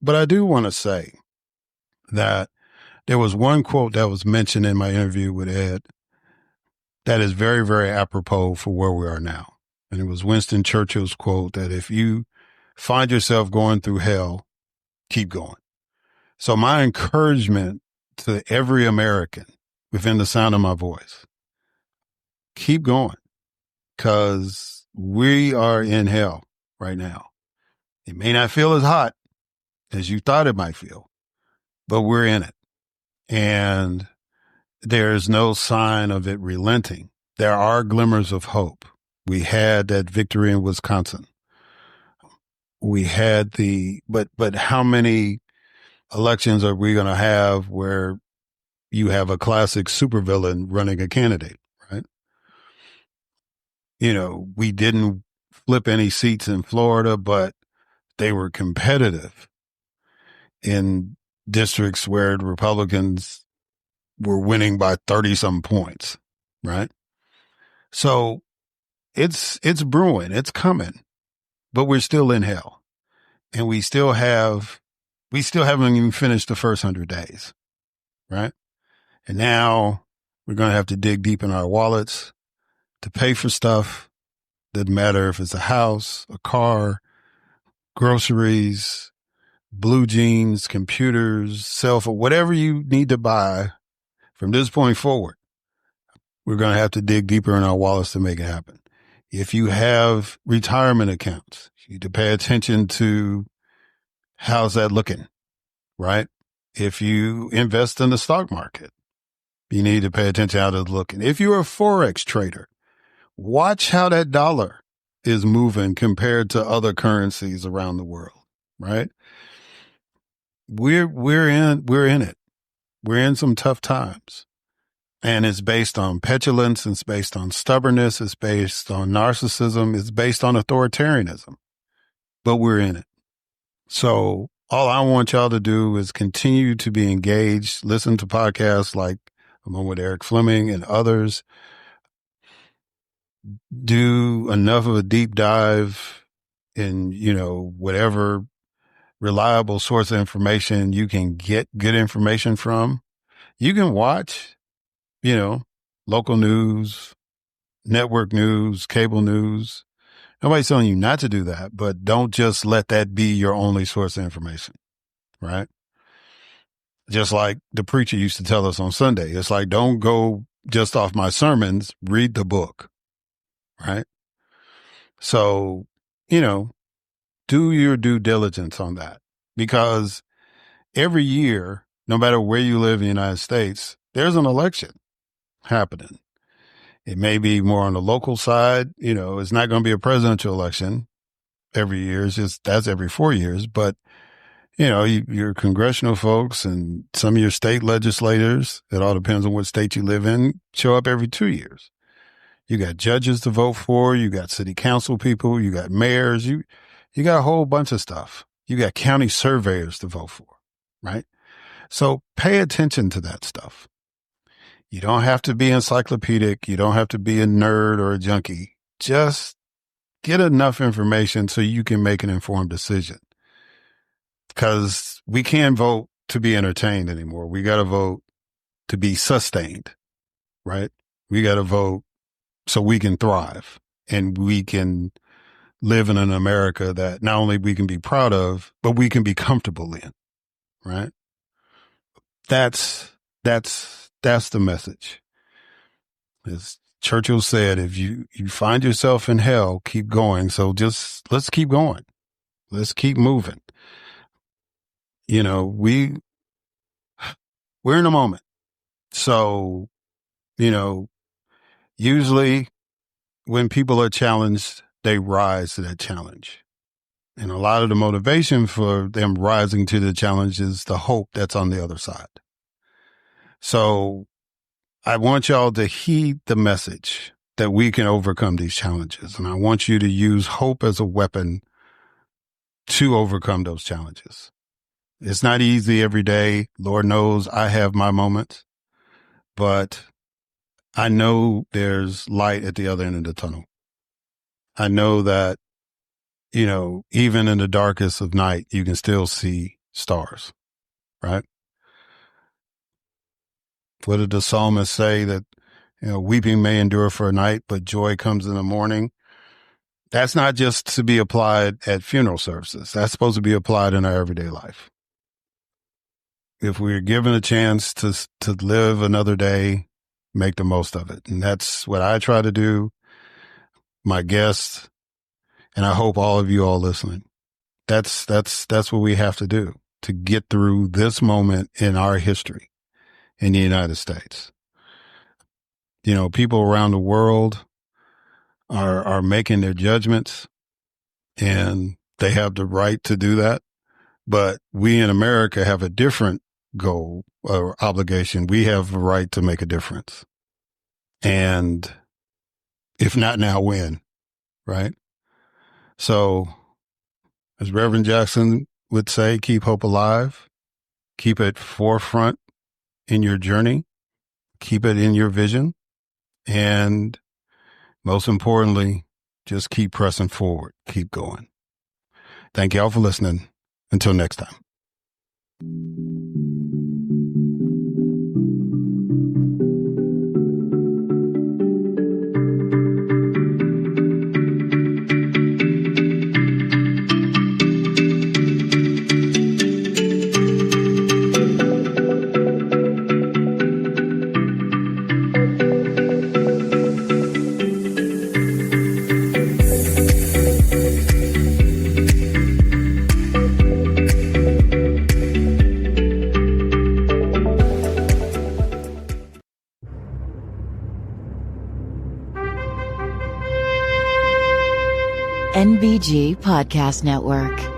But I do want to say that there was one quote that was mentioned in my interview with Ed that is very, very apropos for where we are now. And it was Winston Churchill's quote that if you find yourself going through hell, keep going. So my encouragement to every American within the sound of my voice, keep going, because we are in hell right now. It may not feel as hot as you thought it might feel, but we're in it. And there's no sign of it relenting. There are glimmers of hope. We had that victory in Wisconsin. We had but how many elections are we going to have where you have a classic supervillain running a candidate, right? We didn't flip any seats in Florida, but they were competitive in districts where the Republicans were winning by 30-some points, right? So it's brewing, it's coming, but we're still in hell, and we still haven't even finished the first 100 days, right? And now we're going to have to dig deep in our wallets to pay for stuff. Doesn't matter if it's a house, a car, groceries, blue jeans, computers, cell phone, whatever you need to buy from this point forward. We're going to have to dig deeper in our wallets to make it happen. If you have retirement accounts, you need to pay attention to how's that looking, right? If you invest in the stock market, you need to pay attention to how it's looking. If you're a Forex trader, watch how that dollar is moving compared to other currencies around the world, right? We're in it. We're in some tough times. And it's based on petulance. It's based on stubbornness. It's based on narcissism. It's based on authoritarianism. But we're in it. So all I want y'all to do is continue to be engaged, listen to podcasts like I'm on with Eric Fleming and others, do enough of a deep dive in, whatever reliable source of information you can get good information from. You can watch, local news, network news, cable news. Nobody's telling you not to do that, but don't just let that be your only source of information, right? Just like the preacher used to tell us on Sunday. It's like, don't go just off my sermons, read the book, right? So, do your due diligence on that, because every year, no matter where you live in the United States, there's an election happening. It may be more on the local side. It's not going to be a presidential election every year. It's just that's every 4 years. But, your congressional folks and some of your state legislators, it all depends on what state you live in, show up every 2 years. You got judges to vote for. You got city council people. You got mayors. You got a whole bunch of stuff. You got county surveyors to vote for, right? So pay attention to that stuff. You don't have to be encyclopedic. You don't have to be a nerd or a junkie. Just get enough information so you can make an informed decision. Because we can't vote to be entertained anymore. We got to vote to be sustained, right? We got to vote so we can thrive and we can live in an America that not only we can be proud of, but we can be comfortable in, right? That's the message. As Churchill said, if you find yourself in hell, keep going. So just let's keep going. Let's keep moving. We're in a moment. So, usually when people are challenged, they rise to that challenge. And a lot of the motivation for them rising to the challenge is the hope that's on the other side. So I want y'all to heed the message that we can overcome these challenges. And I want you to use hope as a weapon to overcome those challenges. It's not easy every day. Lord knows I have my moments, but I know there's light at the other end of the tunnel. I know that, even in the darkest of night, you can still see stars, right? What did the psalmist say? That, weeping may endure for a night, but joy comes in the morning. That's not just to be applied at funeral services. That's supposed to be applied in our everyday life. If we're given a chance to live another day, make the most of it. And that's what I try to do, my guests, and I hope all of you all listening. That's what we have to do to get through this moment in our history in the United States. People around the world are making their judgments, and they have the right to do that. But we in America have a different goal or obligation. We have a right to make a difference. And if not now, when, right? So as Reverend Jackson would say, keep hope alive, keep it forefront in your journey, keep it in your vision. And most importantly, just keep pressing forward, keep going. Thank y'all for listening. Until next time. NBG Podcast Network.